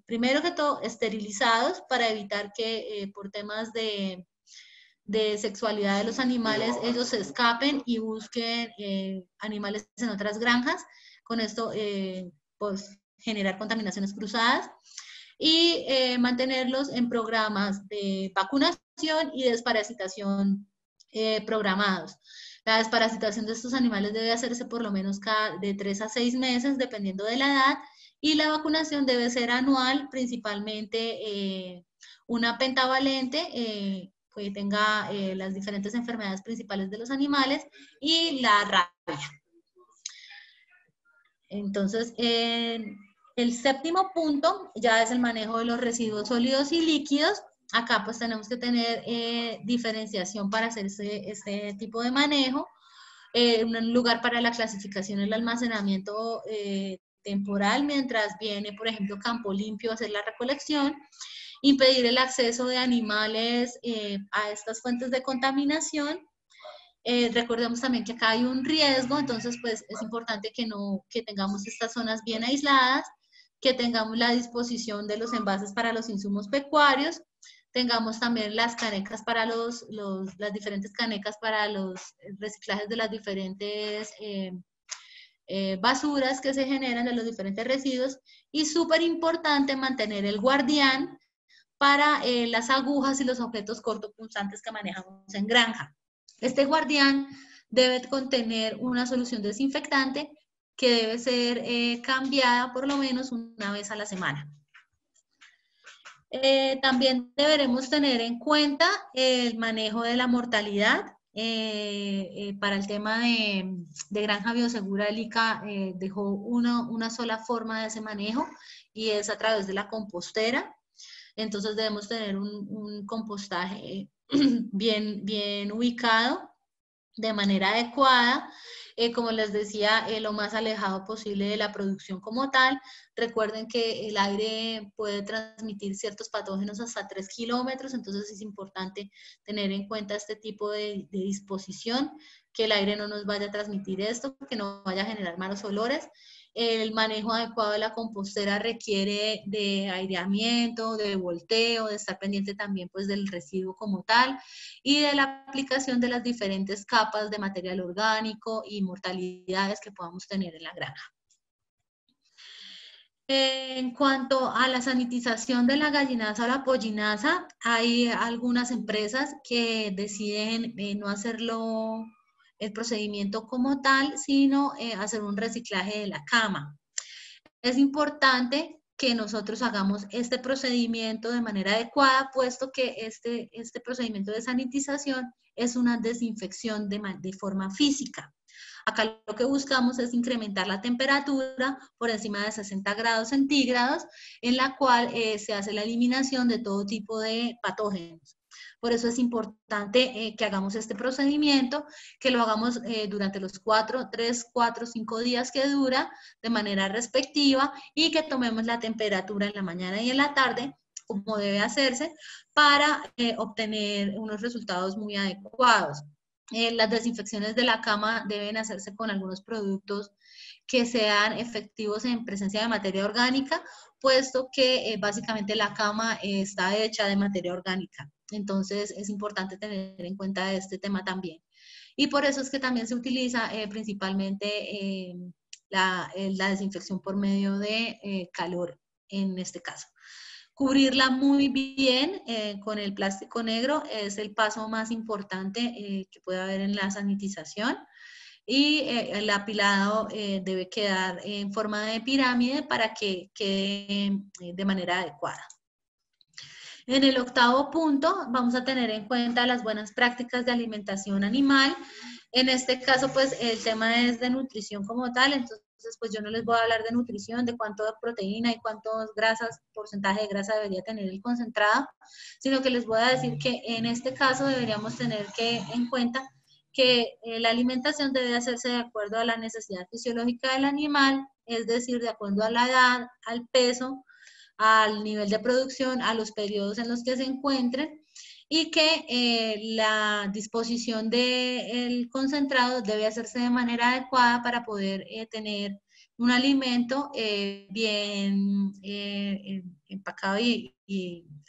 primero que todo, esterilizados para evitar que por temas de sexualidad de los animales, ellos se escapen y busquen animales en otras granjas. Con esto, pues, generar contaminaciones cruzadas y mantenerlos en programas de vacunación y desparasitación programados. La desparasitación de estos animales debe hacerse por lo menos de 3 a 6 meses, dependiendo de la edad, y la vacunación debe ser anual, principalmente una pentavalente que tenga las diferentes enfermedades principales de los animales y la rabia. Entonces, el séptimo punto ya es el manejo de los residuos sólidos y líquidos. Acá pues tenemos que tener diferenciación para hacer este tipo de manejo. Un lugar para la clasificación y el almacenamiento temporal, mientras viene, por ejemplo, Campo Limpio a hacer la recolección. Impedir el acceso de animales a estas fuentes de contaminación. Recordemos también que acá hay un riesgo, entonces pues es importante que tengamos estas zonas bien aisladas, que tengamos la disposición de los envases para los insumos pecuarios, tengamos también las canecas para las diferentes canecas para los reciclajes de las diferentes basuras que se generan de los diferentes residuos, y súper importante mantener el guardián para las agujas y los objetos cortopunzantes que manejamos en granja. Este guardián debe contener una solución desinfectante que debe ser cambiada por lo menos una vez a la semana. También deberemos tener en cuenta el manejo de la mortalidad. Para el tema de granja biosegura, el ICA dejó una sola forma de ese manejo y es a través de la compostera. Entonces debemos tener un compostaje bien ubicado, de manera adecuada, como les decía, lo más alejado posible de la producción como tal. Recuerden que el aire puede transmitir ciertos patógenos hasta 3 kilómetros, entonces es importante tener en cuenta este tipo de disposición, que el aire no nos vaya a transmitir esto, que no vaya a generar malos olores. El manejo adecuado de la compostera requiere de aireamiento, de volteo, de estar pendiente también pues del residuo como tal y de la aplicación de las diferentes capas de material orgánico y mortalidades que podamos tener en la granja. En cuanto a la sanitización de la gallinaza o la pollinaza, hay algunas empresas que deciden no hacerlo el procedimiento como tal, sino hacer un reciclaje de la cama. Es importante que nosotros hagamos este procedimiento de manera adecuada, puesto que este procedimiento de sanitización es una desinfección de forma física. Acá lo que buscamos es incrementar la temperatura por encima de 60 grados centígrados, en la cual se hace la eliminación de todo tipo de patógenos. Por eso es importante que hagamos este procedimiento, que lo hagamos durante los 3, 4, 5 días que dura de manera respectiva y que tomemos la temperatura en la mañana y en la tarde, como debe hacerse, para obtener unos resultados muy adecuados. Las desinfecciones de la cama deben hacerse con algunos productos que sean efectivos en presencia de materia orgánica, puesto que básicamente la cama está hecha de materia orgánica. Entonces es importante tener en cuenta este tema también. Y por eso es que también se utiliza principalmente la desinfección por medio de calor en este caso. Cubrirla muy bien con el plástico negro es el paso más importante que puede haber en la sanitización. Y el apilado debe quedar en forma de pirámide para que quede de manera adecuada. En el 8º punto vamos a tener en cuenta las buenas prácticas de alimentación animal. En este caso, pues el tema es de nutrición como tal, entonces pues yo no les voy a hablar de nutrición, de cuánto de proteína y cuántos grasas, porcentaje de grasa debería tener el concentrado, sino que les voy a decir que en este caso deberíamos tener en cuenta que la alimentación debe hacerse de acuerdo a la necesidad fisiológica del animal, es decir, de acuerdo a la edad, al peso, al nivel de producción, a los periodos en los que se encuentren, y que la disposición del concentrado debe hacerse de manera adecuada para poder tener un alimento bien empacado y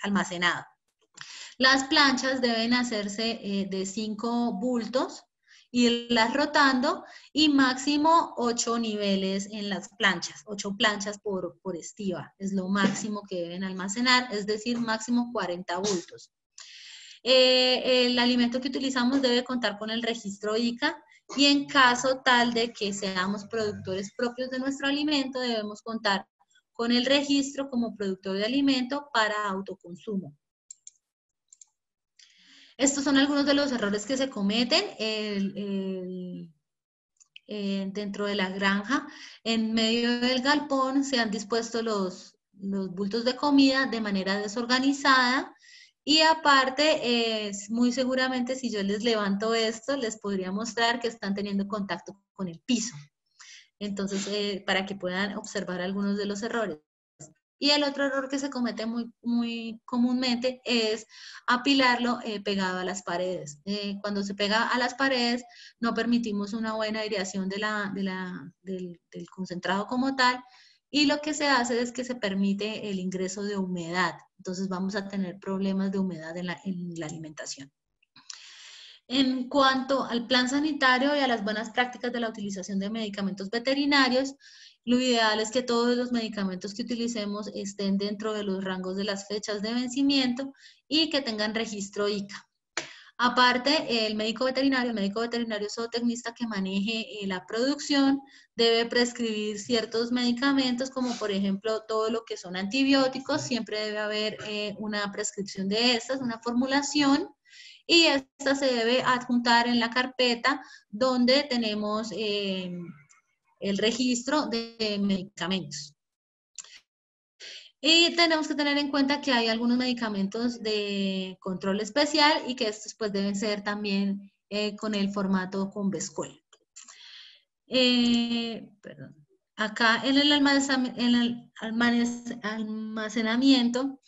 almacenado. Las planchas deben hacerse de 5 bultos, irlas rotando y máximo 8 niveles en las planchas, 8 planchas por estiva, es lo máximo que deben almacenar, es decir, máximo 40 bultos. El alimento que utilizamos debe contar con el registro ICA y en caso tal de que seamos productores propios de nuestro alimento, debemos contar con el registro como productor de alimento para autoconsumo. Estos son algunos de los errores que se cometen dentro de la granja. En medio del galpón se han dispuesto los bultos de comida de manera desorganizada y aparte, muy seguramente si yo les levanto esto, les podría mostrar que están teniendo contacto con el piso. Entonces, para que puedan observar algunos de los errores. Y el otro error que se comete muy comúnmente es apilarlo pegado a las paredes. Cuando se pega a las paredes, no permitimos una buena aireación del concentrado como tal, y lo que se hace es que se permite el ingreso de humedad. Entonces vamos a tener problemas de humedad en la alimentación. En cuanto al plan sanitario y a las buenas prácticas de la utilización de medicamentos veterinarios, lo ideal es que todos los medicamentos que utilicemos estén dentro de los rangos de las fechas de vencimiento y que tengan registro ICA. Aparte, el médico veterinario zootecnista que maneje la producción debe prescribir ciertos medicamentos, como por ejemplo todo lo que son antibióticos, siempre debe haber una prescripción de estas, una formulación, y esta se debe adjuntar en la carpeta donde tenemos el registro de medicamentos. Y tenemos que tener en cuenta que hay algunos medicamentos de control especial y que estos pues deben ser también con el formato Convescol. Acá en el almacenamiento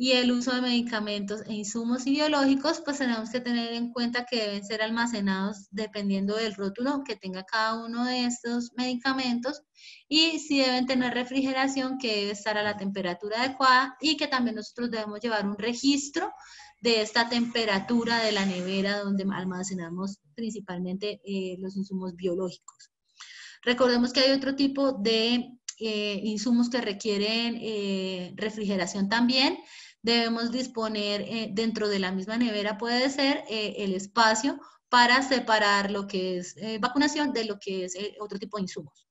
y el uso de medicamentos e insumos y biológicos, pues tenemos que tener en cuenta que deben ser almacenados dependiendo del rótulo que tenga cada uno de estos medicamentos, y si deben tener refrigeración, que debe estar a la temperatura adecuada, y que también nosotros debemos llevar un registro de esta temperatura de la nevera donde almacenamos principalmente los insumos biológicos. Recordemos que hay otro tipo de insumos que requieren refrigeración también. Debemos disponer dentro de la misma nevera, puede ser, el espacio para separar lo que es vacunación de lo que es otro tipo de insumos.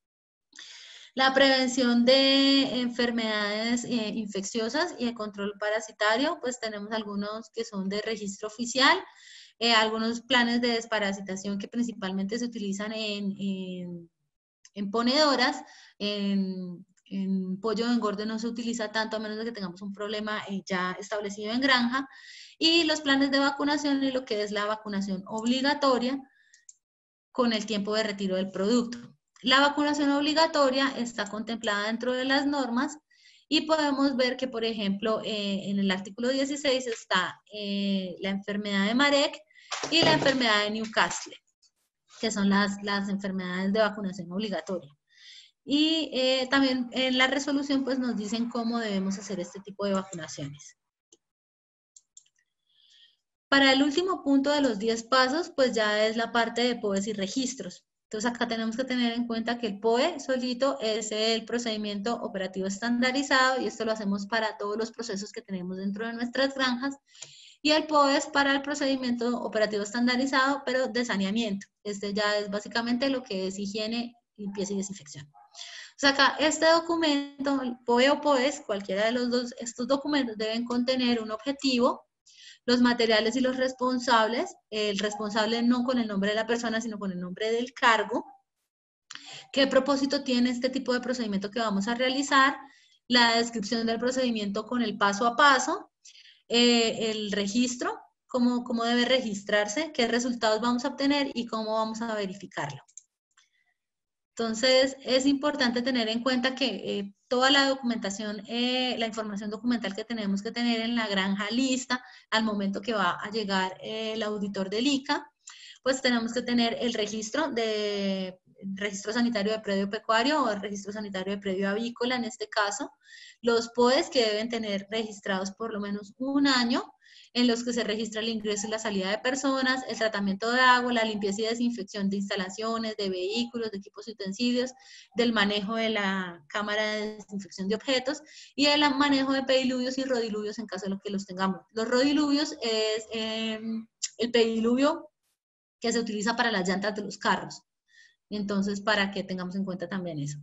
La prevención de enfermedades infecciosas y el control parasitario, pues tenemos algunos que son de registro oficial, algunos planes de desparasitación que principalmente se utilizan en ponedoras, en pollo de engorde no se utiliza tanto a menos de que tengamos un problema ya establecido en granja, y los planes de vacunación y lo que es la vacunación obligatoria con el tiempo de retiro del producto. La vacunación obligatoria está contemplada dentro de las normas y podemos ver que, por ejemplo, en el artículo 16 está la enfermedad de Marek y la enfermedad de Newcastle, que son las enfermedades de vacunación obligatoria. Y también en la resolución pues nos dicen cómo debemos hacer este tipo de vacunaciones. Para el último punto de los 10 pasos, pues ya es la parte de POEs y registros. Entonces acá tenemos que tener en cuenta que el POE solito es el procedimiento operativo estandarizado y esto lo hacemos para todos los procesos que tenemos dentro de nuestras granjas. Y el POE es para el procedimiento operativo estandarizado, pero de saneamiento. Este ya es básicamente lo que es higiene, limpieza y desinfección. O sea, acá este documento, el POE o POEs, cualquiera de los dos, estos documentos deben contener un objetivo, los materiales y los responsables, el responsable no con el nombre de la persona, sino con el nombre del cargo, qué propósito tiene este tipo de procedimiento que vamos a realizar, la descripción del procedimiento con el paso a paso, el registro, cómo debe registrarse, qué resultados vamos a obtener y cómo vamos a verificarlo. Entonces, es importante tener en cuenta que toda la documentación, la información documental que tenemos que tener en la granja lista al momento que va a llegar el auditor del ICA, pues tenemos que tener el registro sanitario de predio pecuario o el registro sanitario de predio avícola en este caso, los POEs que deben tener registrados por lo menos un año, en los que se registra el ingreso y la salida de personas, el tratamiento de agua, la limpieza y desinfección de instalaciones, de vehículos, de equipos y utensilios, del manejo de la cámara de desinfección de objetos y el manejo de pediluvios y rodiluvios en caso de que los tengamos. Los rodiluvios es el pediluvio que se utiliza para las llantas de los carros. Entonces, para que tengamos en cuenta también eso.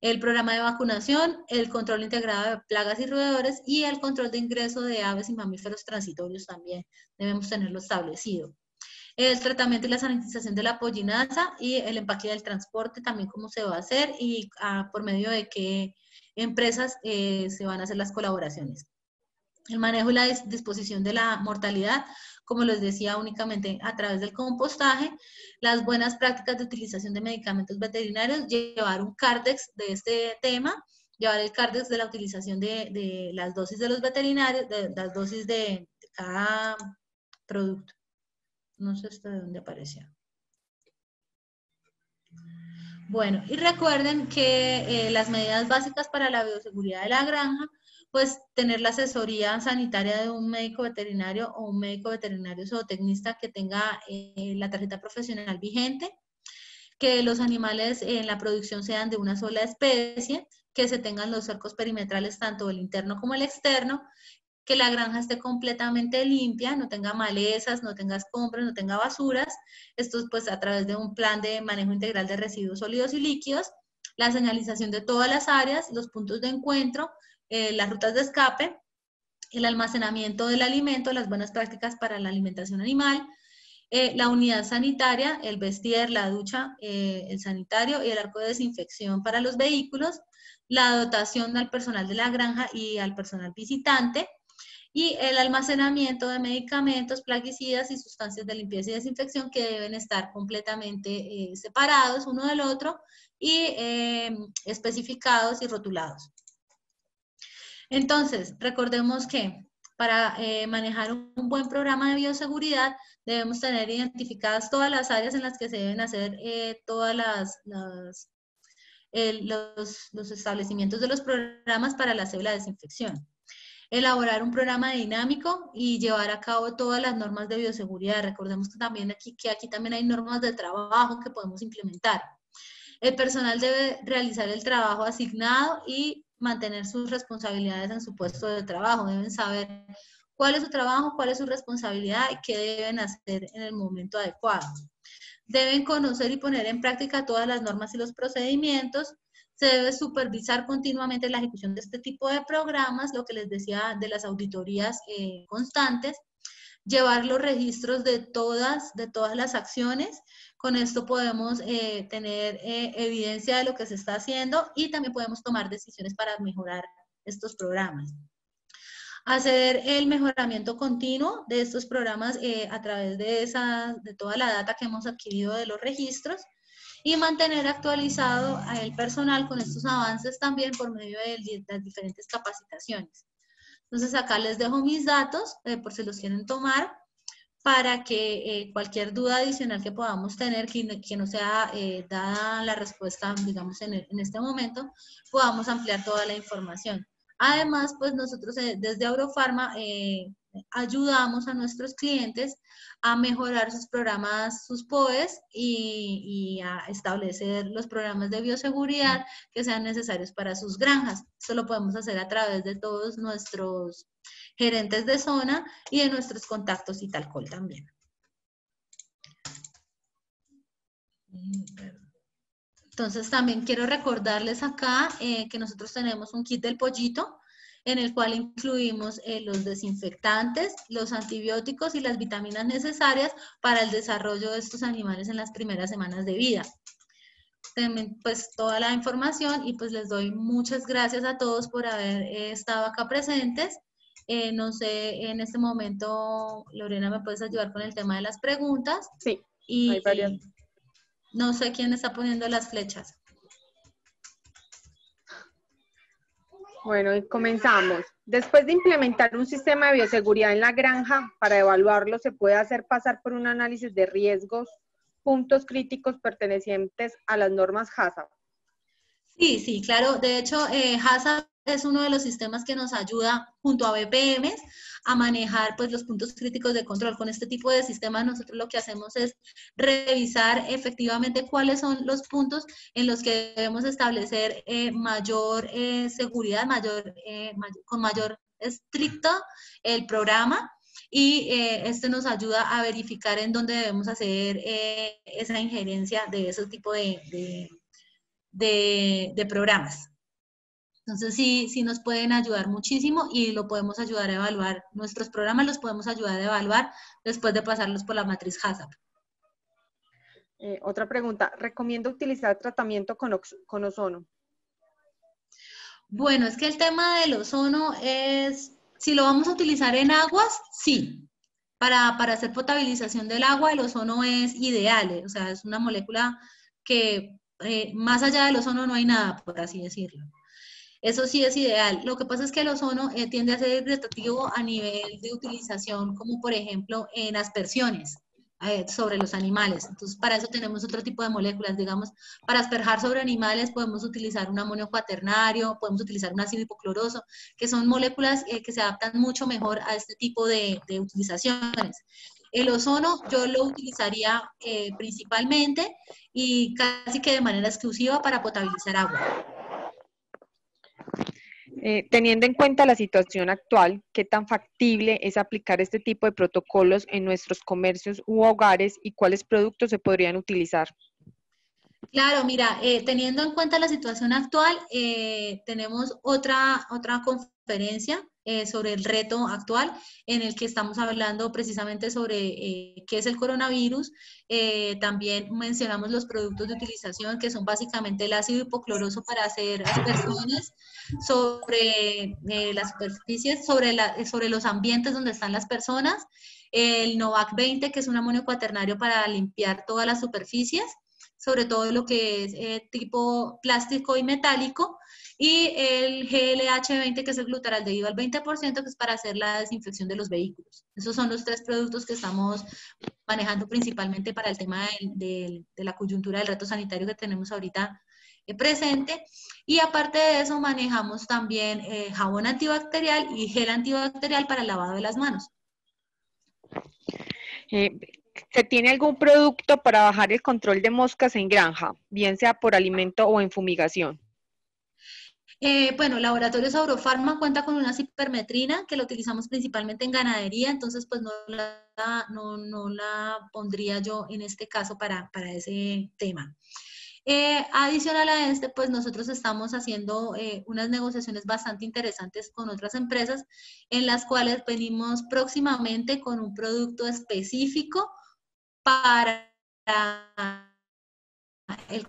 El programa de vacunación, el control integrado de plagas y roedores y el control de ingreso de aves y mamíferos transitorios también debemos tenerlo establecido. El tratamiento y la sanitización de la pollinaza y el empaque del transporte también cómo se va a hacer y por medio de qué empresas se van a hacer las colaboraciones. El manejo y la disposición de la mortalidad, como les decía, únicamente a través del compostaje, las buenas prácticas de utilización de medicamentos veterinarios, llevar un cárdex de este tema, llevar el cárdex de la utilización de las dosis de los veterinarios, de las dosis de cada producto. No sé hasta de dónde apareció. Bueno, y recuerden que las medidas básicas para la bioseguridad de la granja, pues tener la asesoría sanitaria de un médico veterinario o un médico veterinario zootecnista que tenga la tarjeta profesional vigente, que los animales en la producción sean de una sola especie, que se tengan los cercos perimetrales tanto el interno como el externo, que la granja esté completamente limpia, no tenga malezas, no tenga escombros, no tenga basuras. Esto es pues a través de un plan de manejo integral de residuos sólidos y líquidos, la señalización de todas las áreas, los puntos de encuentro, las rutas de escape, el almacenamiento del alimento, las buenas prácticas para la alimentación animal, la unidad sanitaria, el vestier, la ducha, el sanitario y el arco de desinfección para los vehículos, la dotación al personal de la granja y al personal visitante, y el almacenamiento de medicamentos, plaguicidas y sustancias de limpieza y desinfección que deben estar completamente separados uno del otro y especificados y rotulados. Entonces, recordemos que para manejar un buen programa de bioseguridad debemos tener identificadas todas las áreas en las que se deben hacer todas los establecimientos de los programas para la célula de desinfección. Elaborar un programa dinámico y llevar a cabo todas las normas de bioseguridad. Recordemos que aquí también hay normas de trabajo que podemos implementar. El personal debe realizar el trabajo asignado y mantener sus responsabilidades en su puesto de trabajo. Deben saber cuál es su trabajo, cuál es su responsabilidad y qué deben hacer en el momento adecuado. Deben conocer y poner en práctica todas las normas y los procedimientos. Se debe supervisar continuamente la ejecución de este tipo de programas, lo que les decía de las auditorías constantes, llevar los registros de todas las acciones. Con esto podemos tener evidencia de lo que se está haciendo y también podemos tomar decisiones para mejorar estos programas. Hacer el mejoramiento continuo de estos programas a través de toda la data que hemos adquirido de los registros y mantener actualizado el personal con estos avances también por medio de las diferentes capacitaciones. Entonces acá les dejo mis datos por si los quieren tomar para que cualquier duda adicional que podamos tener, que no sea dada la respuesta, digamos, en este momento, podamos ampliar toda la información. Además, pues nosotros desde Agrofarma ayudamos a nuestros clientes a mejorar sus programas, sus POEs y a establecer los programas de bioseguridad que sean necesarios para sus granjas. Esto lo podemos hacer a través de todos nuestros gerentes de zona y de nuestros contactos y Italcol también. Entonces también quiero recordarles acá que nosotros tenemos un kit del pollito en el cual incluimos los desinfectantes, los antibióticos y las vitaminas necesarias para el desarrollo de estos animales en las primeras semanas de vida. También pues toda la información y pues les doy muchas gracias a todos por haber estado acá presentes. No sé, en este momento, Lorena, ¿me puedes ayudar con el tema de las preguntas? Sí, y hay varias. No sé quién está poniendo las flechas. Bueno, y comenzamos. Después de implementar un sistema de bioseguridad en la granja, para evaluarlo se puede hacer pasar por un análisis de riesgos, puntos críticos pertenecientes a las normas HACCP. Sí, sí, claro. De hecho, HACCP es uno de los sistemas que nos ayuda junto a BPMs a manejar pues, los puntos críticos de control. Con este tipo de sistemas nosotros lo que hacemos es revisar efectivamente cuáles son los puntos en los que debemos establecer mayor seguridad, con mayor estricto el programa. Y este nos ayuda a verificar en dónde debemos hacer esa injerencia de ese tipo de programas. Entonces sí nos pueden ayudar muchísimo y lo podemos ayudar a evaluar. Nuestros programas los podemos ayudar a evaluar después de pasarlos por la matriz HACCP. Otra pregunta, ¿recomienda utilizar tratamiento con ozono? Bueno, es que el tema del ozono es, si lo vamos a utilizar en aguas, sí. Para hacer potabilización del agua, el ozono es ideal, o sea, es una molécula que más allá del ozono no hay nada, por así decirlo. Eso sí es ideal. Lo que pasa es que el ozono tiende a ser irritativo a nivel de utilización, como por ejemplo en aspersiones sobre los animales. Entonces, para eso tenemos otro tipo de moléculas. Digamos, para asperjar sobre animales podemos utilizar un amonio cuaternario, podemos utilizar un ácido hipocloroso, que son moléculas que se adaptan mucho mejor a este tipo de utilizaciones. El ozono yo lo utilizaría principalmente y casi que de manera exclusiva para potabilizar agua. Teniendo en cuenta la situación actual, ¿qué tan factible es aplicar este tipo de protocolos en nuestros comercios u hogares y cuáles productos se podrían utilizar? Claro, mira, teniendo en cuenta la situación actual, tenemos otra conferencia sobre el reto actual en el que estamos hablando precisamente sobre qué es el coronavirus. También mencionamos los productos de utilización que son básicamente el ácido hipocloroso para hacer aspersiones sobre las superficies, sobre los ambientes donde están las personas. El Novac 20, que es un amonio cuaternario para limpiar todas las superficies, sobre todo lo que es tipo plástico y metálico, y el GLH20, que es el glutaraldehído al 20%, que es para hacer la desinfección de los vehículos. Esos son los 3 productos que estamos manejando principalmente para el tema de la coyuntura del reto sanitario que tenemos ahorita presente. Y aparte de eso, manejamos también jabón antibacterial y gel antibacterial para el lavado de las manos. ¿Se tiene algún producto para bajar el control de moscas en granja, bien sea por alimento o en fumigación? Bueno, Laboratorios Agrofarma cuenta con una cipermetrina que la utilizamos principalmente en ganadería, entonces pues no la pondría yo en este caso para ese tema. Adicional a este, pues nosotros estamos haciendo unas negociaciones bastante interesantes con otras empresas en las cuales venimos próximamente con un producto específico para el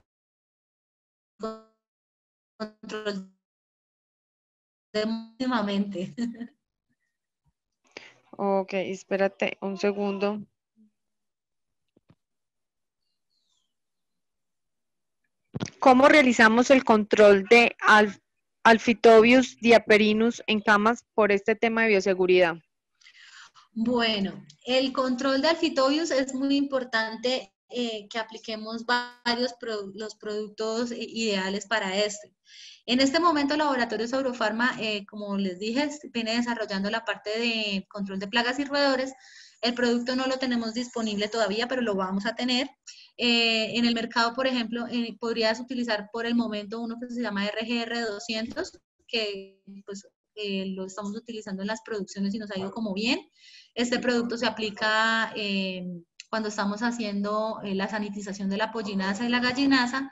control de últimamente. Ok, espérate un segundo. ¿Cómo realizamos el control de Alphytobius diaperinus en camas por este tema de bioseguridad? Bueno, el control de Alphytobius es muy importante que apliquemos los productos ideales para este. En este momento, Laboratorios Eurofarma, como les dije, viene desarrollando la parte de control de plagas y roedores. El producto no lo tenemos disponible todavía, pero lo vamos a tener. En el mercado, por ejemplo, podrías utilizar por el momento uno que se llama RGR200, que pues lo estamos utilizando en las producciones y nos ha ido como bien. Este producto se aplica cuando estamos haciendo la sanitización de la pollinaza y la gallinaza.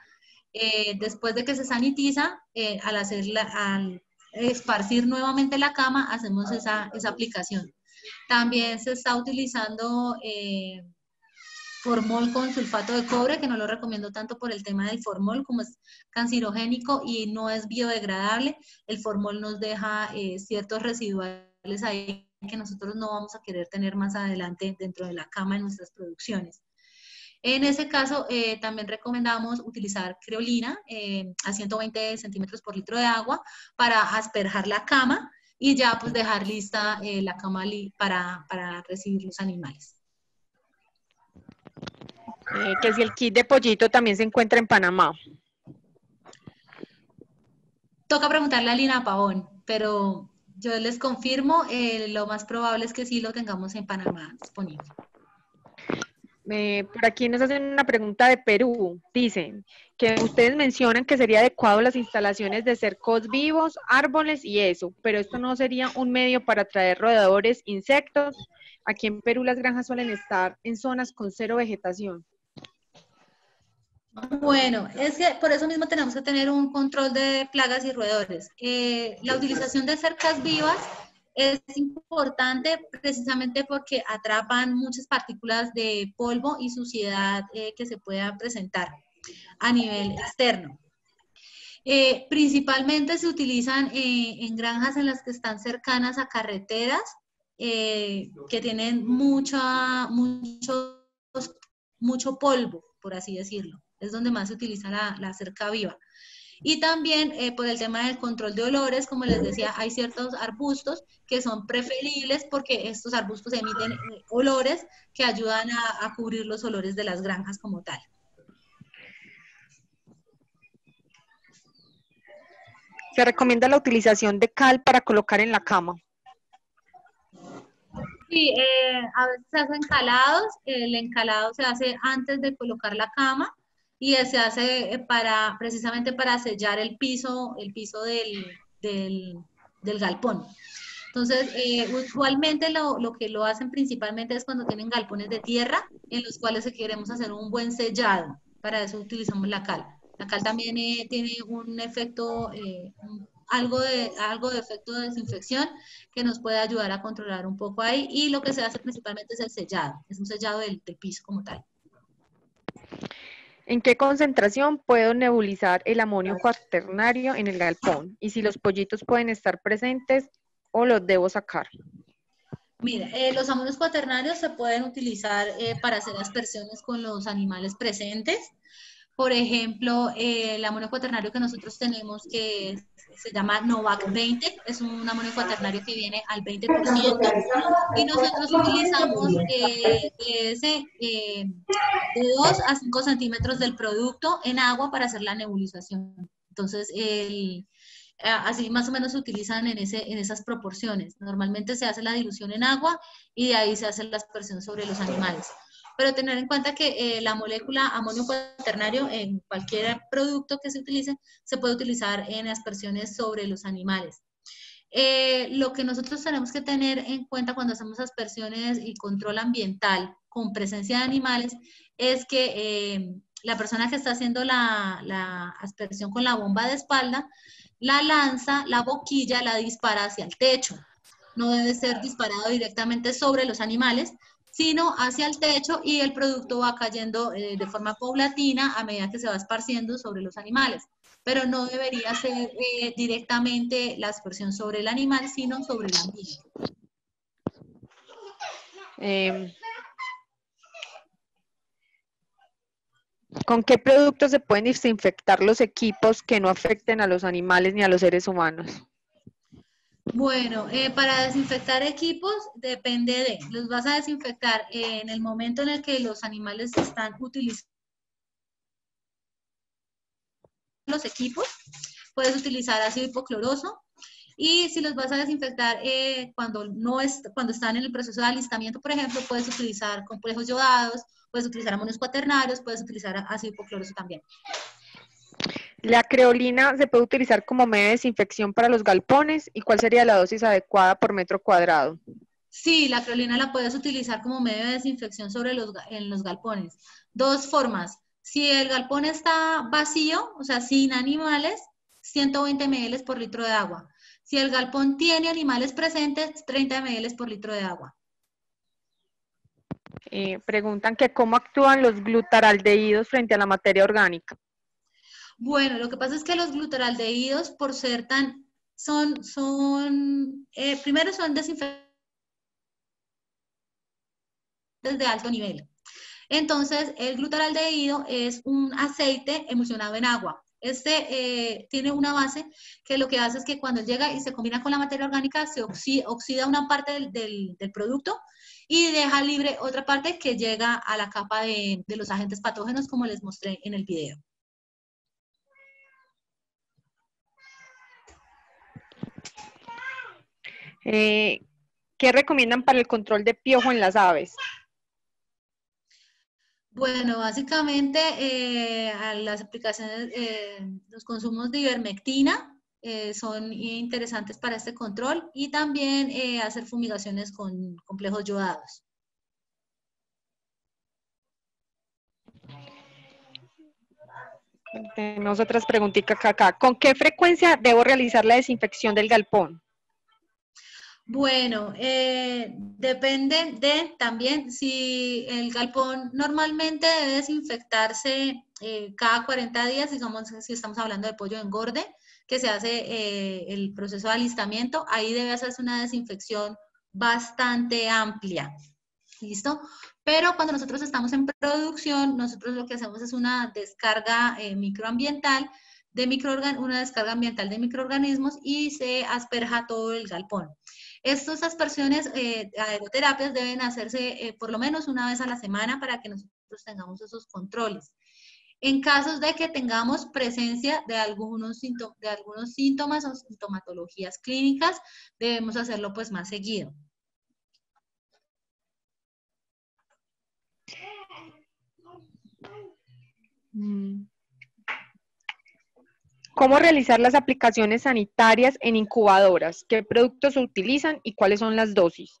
Después de que se sanitiza, al esparcir nuevamente la cama, hacemos esa aplicación. También se está utilizando formol con sulfato de cobre, que no lo recomiendo tanto por el tema del formol, como es cancerogénico y no es biodegradable. El formol nos deja ciertos residuales ahí que nosotros no vamos a querer tener más adelante dentro de la cama en nuestras producciones. En ese caso, también recomendamos utilizar creolina a 120 centímetros por litro de agua para asperjar la cama y ya pues dejar lista la cama para recibir los animales. Que si el kit de pollito también se encuentra en Panamá. Toca preguntarle a Lina Pavón, pero yo les confirmo, lo más probable es que sí lo tengamos en Panamá disponible. Por aquí nos hacen una pregunta de Perú. Dicen que ustedes mencionan que sería adecuado las instalaciones de cercos vivos, árboles y eso, pero esto no sería un medio para atraer roedores, insectos. Aquí en Perú las granjas suelen estar en zonas con cero vegetación. Bueno, es que por eso mismo tenemos que tener un control de plagas y roedores. La utilización de cercas vivas es importante precisamente porque atrapan muchas partículas de polvo y suciedad que se pueda presentar a nivel externo. Principalmente se utilizan en granjas en las que están cercanas a carreteras que tienen mucho polvo, por así decirlo. Es donde más se utiliza la cerca viva. Y también por el tema del control de olores, como les decía, hay ciertos arbustos que son preferibles porque estos arbustos emiten olores que ayudan a cubrir los olores de las granjas como tal. Se recomienda la utilización de cal para colocar en la cama. Sí, a veces se hacen encalados, el encalado se hace antes de colocar la cama y se hace precisamente para sellar el piso del galpón. Entonces, usualmente lo que lo hacen principalmente es cuando tienen galpones de tierra en los cuales queremos hacer un buen sellado. Para eso utilizamos la cal. La cal también tiene un efecto, algo de efecto de desinfección que nos puede ayudar a controlar un poco ahí. Y lo que se hace principalmente es el sellado. Es un sellado del piso como tal. ¿En qué concentración puedo nebulizar el amonio cuaternario en el galpón? Y si los pollitos pueden estar presentes o los debo sacar. Mira, los amonios cuaternarios se pueden utilizar para hacer aspersiones con los animales presentes. Por ejemplo, el amonio cuaternario que nosotros tenemos que se llama Novac 20, es un amonio cuaternario que viene al 20% y nosotros utilizamos de 2 a 5 centímetros del producto en agua para hacer la nebulización. Entonces, así más o menos se utilizan en esas proporciones. Normalmente se hace la dilución en agua y de ahí se hace la aspersión sobre los animales. Pero tener en cuenta que la molécula amonio cuaternario en cualquier producto que se utilice, se puede utilizar en aspersiones sobre los animales. Lo que nosotros tenemos que tener en cuenta cuando hacemos aspersiones y control ambiental con presencia de animales es que la persona que está haciendo la aspersión con la bomba de espalda, la lanza, la boquilla la dispara hacia el techo. No debe ser disparado directamente sobre los animales, sino hacia el techo y el producto va cayendo de forma paulatina a medida que se va esparciendo sobre los animales. Pero no debería ser directamente la aspersión sobre el animal, sino sobre el ambiente. ¿Con qué productos se pueden desinfectar los equipos que no afecten a los animales ni a los seres humanos? Bueno, para desinfectar equipos depende de, los vas a desinfectar en el momento en el que los animales están utilizando los equipos, puedes utilizar ácido hipocloroso, y si los vas a desinfectar cuando están en el proceso de alistamiento, por ejemplo, puedes utilizar complejos yodados, puedes utilizar amonios cuaternarios, puedes utilizar ácido hipocloroso también. ¿La creolina se puede utilizar como medio de desinfección para los galpones? ¿Y cuál sería la dosis adecuada por metro cuadrado? Sí, la creolina la puedes utilizar como medio de desinfección en los galpones. Dos formas. Si el galpón está vacío, o sea, sin animales, 120 ml por litro de agua. Si el galpón tiene animales presentes, 30 ml por litro de agua. Preguntan que cómo actúan los glutaraldehídos frente a la materia orgánica. Bueno, lo que pasa es que los glutaraldehídos, por ser primero son desinfectantes de alto nivel. Entonces, el glutaraldehído es un aceite emulsionado en agua. Tiene una base que lo que hace es que cuando llega y se combina con la materia orgánica, se oxida una parte del producto y deja libre otra parte que llega a la capa de los agentes patógenos, como les mostré en el video. ¿Qué recomiendan para el control de piojo en las aves? Bueno, básicamente a las aplicaciones, los consumos de ivermectina son interesantes para este control, y también hacer fumigaciones con complejos yodados. Tenemos otras preguntitas acá. ¿Con qué frecuencia debo realizar la desinfección del galpón? Bueno, depende de también si el galpón normalmente debe desinfectarse cada 40 días, digamos, si estamos hablando de pollo de engorde, que se hace el proceso de alistamiento, ahí debe hacerse una desinfección bastante amplia. ¿Listo? Pero cuando nosotros estamos en producción, nosotros lo que hacemos es una descarga microambiental una descarga ambiental de microorganismos, y se asperja todo el galpón. Estas aspersiones, aeroterapias, deben hacerse por lo menos una vez a la semana para que nosotros tengamos esos controles. En casos de que tengamos presencia de algunos síntomas o sintomatologías clínicas, debemos hacerlo pues más seguido. ¿Cómo realizar las aplicaciones sanitarias en incubadoras? ¿Qué productos se utilizan y cuáles son las dosis?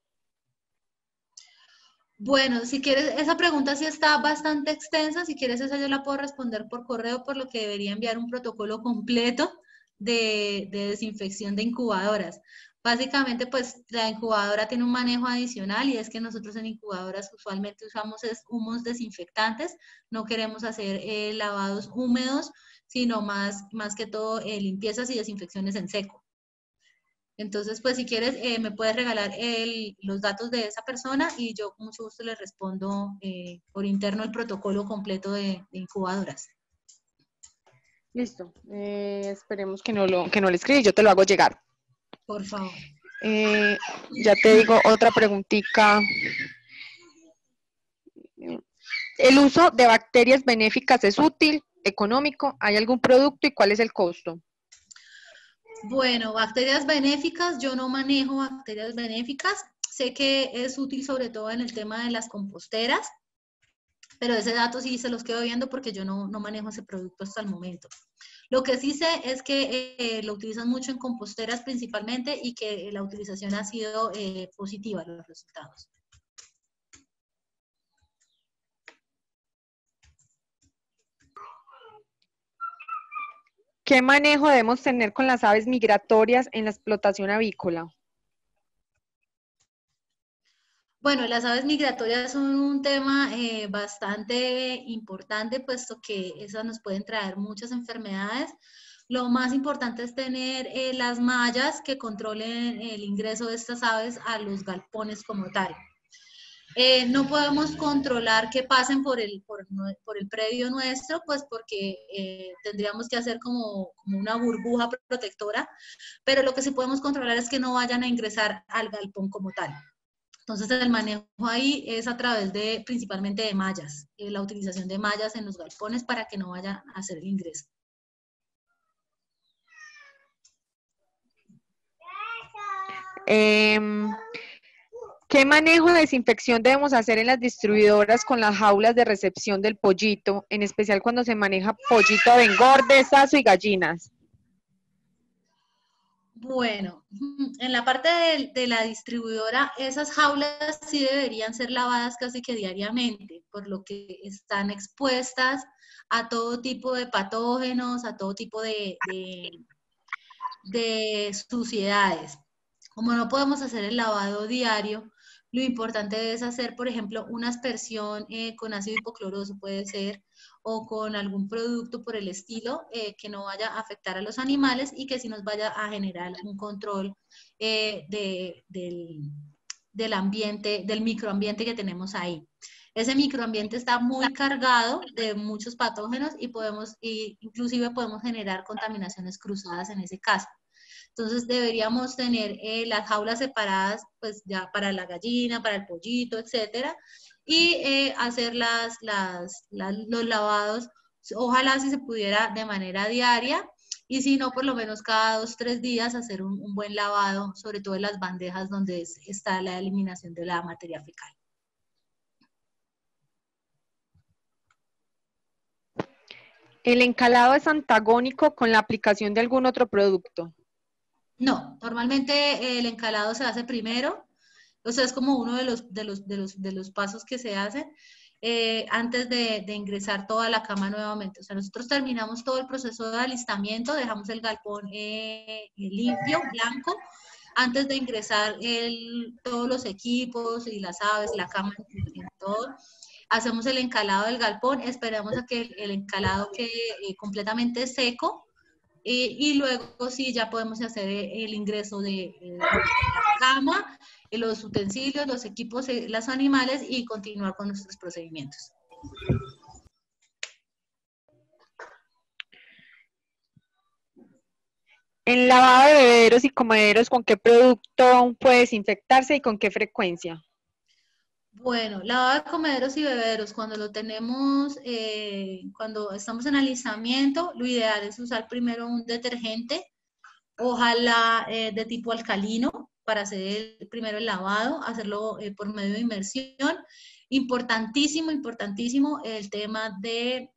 Bueno, si quieres, esa pregunta sí está bastante extensa. Si quieres, esa yo la puedo responder por correo, por lo que debería enviar un protocolo completo de desinfección de incubadoras. Básicamente, pues la incubadora tiene un manejo adicional, y es que nosotros en incubadoras usualmente usamos humos desinfectantes. No queremos hacer lavados húmedos, sino más que todo limpiezas y desinfecciones en seco. Entonces, pues si quieres, me puedes regalar los datos de esa persona, y yo con mucho gusto le respondo por interno el protocolo completo de incubadoras. Listo. Esperemos que no le escribas, yo te lo hago llegar. Por favor. Ya te digo otra preguntita. ¿El uso de bacterias benéficas es útil, económico? ¿Hay algún producto y cuál es el costo? Bueno, bacterias benéficas, yo no manejo bacterias benéficas. Sé que es útil sobre todo en el tema de las composteras, pero ese dato sí se los quedo viendo porque yo no manejo ese producto hasta el momento. Lo que sí sé es que lo utilizan mucho en composteras principalmente, y que la utilización ha sido positiva, los resultados. ¿Qué manejo debemos tener con las aves migratorias en la explotación avícola? Bueno, las aves migratorias son un tema bastante importante, puesto que esas nos pueden traer muchas enfermedades. Lo más importante es tener las mallas que controlen el ingreso de estas aves a los galpones como tal. No podemos controlar que pasen por el predio nuestro, pues porque tendríamos que hacer como una burbuja protectora, pero lo que sí podemos controlar es que no vayan a ingresar al galpón como tal. Entonces el manejo ahí es a través de principalmente de mallas, la utilización de mallas en los galpones para que no vayan a hacer el ingreso. ¿Qué manejo de desinfección debemos hacer en las distribuidoras con las jaulas de recepción del pollito, en especial cuando se maneja pollito de engorde, sazo y gallinas? Bueno, en la parte de la distribuidora, esas jaulas sí deberían ser lavadas casi que diariamente, por lo que están expuestas a todo tipo de patógenos, a todo tipo de suciedades. Como no podemos hacer el lavado diario, lo importante es hacer, por ejemplo, una aspersión con ácido hipocloroso, puede ser, o con algún producto por el estilo que no vaya a afectar a los animales y que sí nos vaya a generar un control del ambiente, del microambiente que tenemos ahí. Ese microambiente está muy cargado de muchos patógenos y inclusive podemos generar contaminaciones cruzadas en ese caso. Entonces deberíamos tener las jaulas separadas, pues ya para la gallina, para el pollito, etcétera, y hacer los lavados, ojalá si se pudiera de manera diaria, y si no, por lo menos cada 2 o 3 días hacer un buen lavado, sobre todo en las bandejas donde está la eliminación de la materia fecal. ¿El encalado es antagónico con la aplicación de algún otro producto? No, normalmente el encalado se hace primero, o sea, es como uno de los pasos que se hacen antes de ingresar toda la cama nuevamente. O sea, nosotros terminamos todo el proceso de alistamiento, dejamos el galpón limpio, blanco, antes de ingresar todos los equipos y las aves, la cama, todo. Hacemos el encalado del galpón, esperamos a que el encalado quede completamente seco y luego sí ya podemos hacer el ingreso de la cama, los utensilios, los equipos, los animales y continuar con nuestros procedimientos. En lavado de bebederos y comederos, ¿con qué producto puede desinfectarse y con qué frecuencia? Bueno, lavado de comederos y bebederos, cuando lo tenemos, cuando estamos en alistamiento, lo ideal es usar primero un detergente, ojalá de tipo alcalino, para hacer primero el lavado, hacerlo por medio de inmersión. Importantísimo, importantísimo el tema de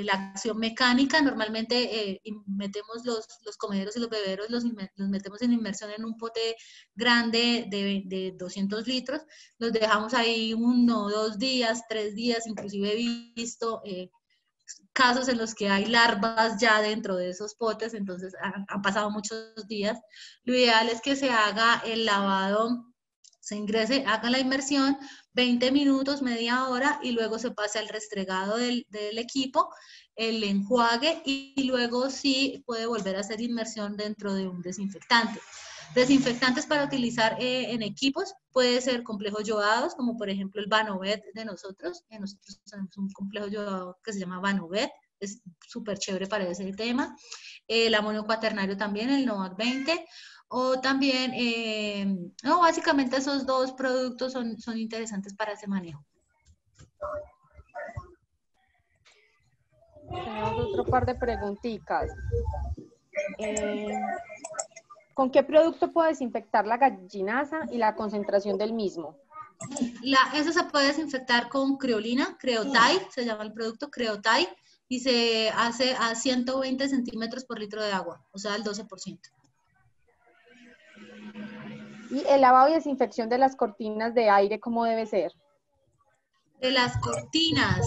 la acción mecánica. Normalmente metemos los comederos y los beberos, los metemos en inmersión en un pote grande de 200 litros, los dejamos ahí 1, 2 días, 3 días, inclusive he visto casos en los que hay larvas ya dentro de esos potes, entonces han pasado muchos días. Lo ideal es que se haga el lavado, se ingrese, haga la inmersión, 20 minutos, media hora, y luego se pase al restregado del equipo, el enjuague, y luego sí puede volver a hacer inmersión dentro de un desinfectante. Desinfectantes para utilizar en equipos, puede ser complejos yodados, como por ejemplo el Vanovet de nosotros. Nosotros tenemos un complejo yodado que se llama Vanovet, es súper chévere para ese tema. El amonio cuaternario también, el Novak 20. O también, no, básicamente esos dos productos son interesantes para ese manejo. Tenemos otro par de preguntitas. ¿Con qué producto puedo desinfectar la gallinaza y la concentración del mismo? Eso se puede desinfectar con creolina, Creotide, se llama el producto Creotide, y se hace a 120 centímetros por litro de agua, o sea, el 12%. ¿Y el lavado y desinfección de las cortinas de aire cómo debe ser? De las cortinas.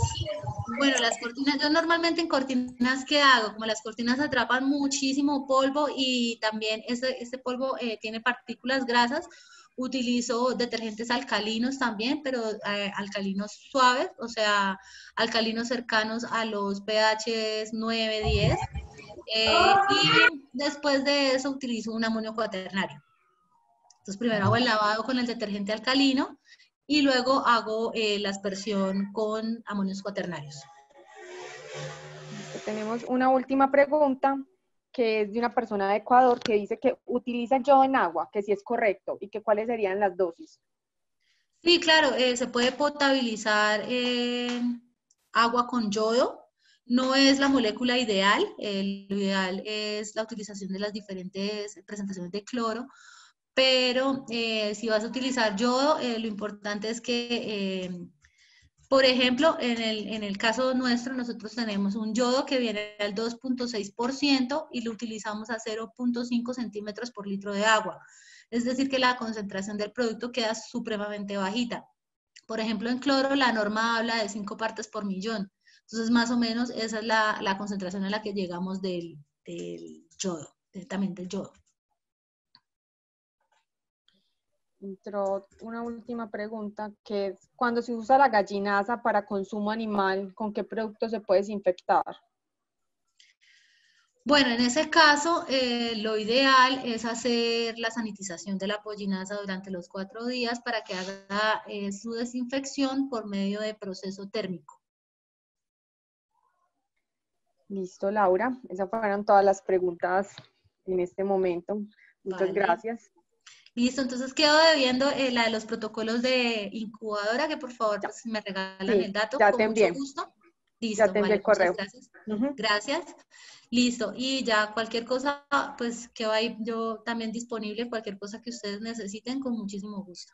Bueno, las cortinas, yo normalmente en cortinas, ¿qué hago? Como las cortinas atrapan muchísimo polvo y también ese polvo tiene partículas grasas, utilizo detergentes alcalinos también, pero alcalinos suaves, o sea, alcalinos cercanos a los pH 9, 10. Y después de eso utilizo un amonio cuaternario. Entonces primero hago el lavado con el detergente alcalino y luego hago la aspersión con amonios cuaternarios. Tenemos una última pregunta que es de una persona de Ecuador que dice que utiliza el yodo en agua, que si es correcto y que cuáles serían las dosis. Sí, claro, se puede potabilizar agua con yodo. No es la molécula ideal, lo ideal es la utilización de las diferentes presentaciones de cloro, pero si vas a utilizar yodo, lo importante es que, por ejemplo, en el caso nuestro, nosotros tenemos un yodo que viene al 2.6% y lo utilizamos a 0.5 centímetros por litro de agua. Es decir, que la concentración del producto queda supremamente bajita. Por ejemplo, en cloro la norma habla de 5 partes por millón. Entonces, más o menos, esa es la concentración a la que llegamos del yodo, directamente del yodo. Entró una última pregunta, que es, cuando se usa la gallinaza para consumo animal, ¿con qué producto se puede desinfectar? Bueno, en ese caso, lo ideal es hacer la sanitización de la pollinaza durante los 4 días para que haga su desinfección por medio de proceso térmico. Listo, Laura. Esas fueron todas las preguntas en este momento. Muchas gracias. Listo, entonces quedo debiendo la de los protocolos de incubadora, que por favor pues, me regalan el dato ya con te envié. mucho gusto. Ya Listo, te envié vale, el correo. muchas gracias. Gracias. Listo, y ya cualquier cosa, pues quedo ahí yo también disponible, cualquier cosa que ustedes necesiten, con muchísimo gusto.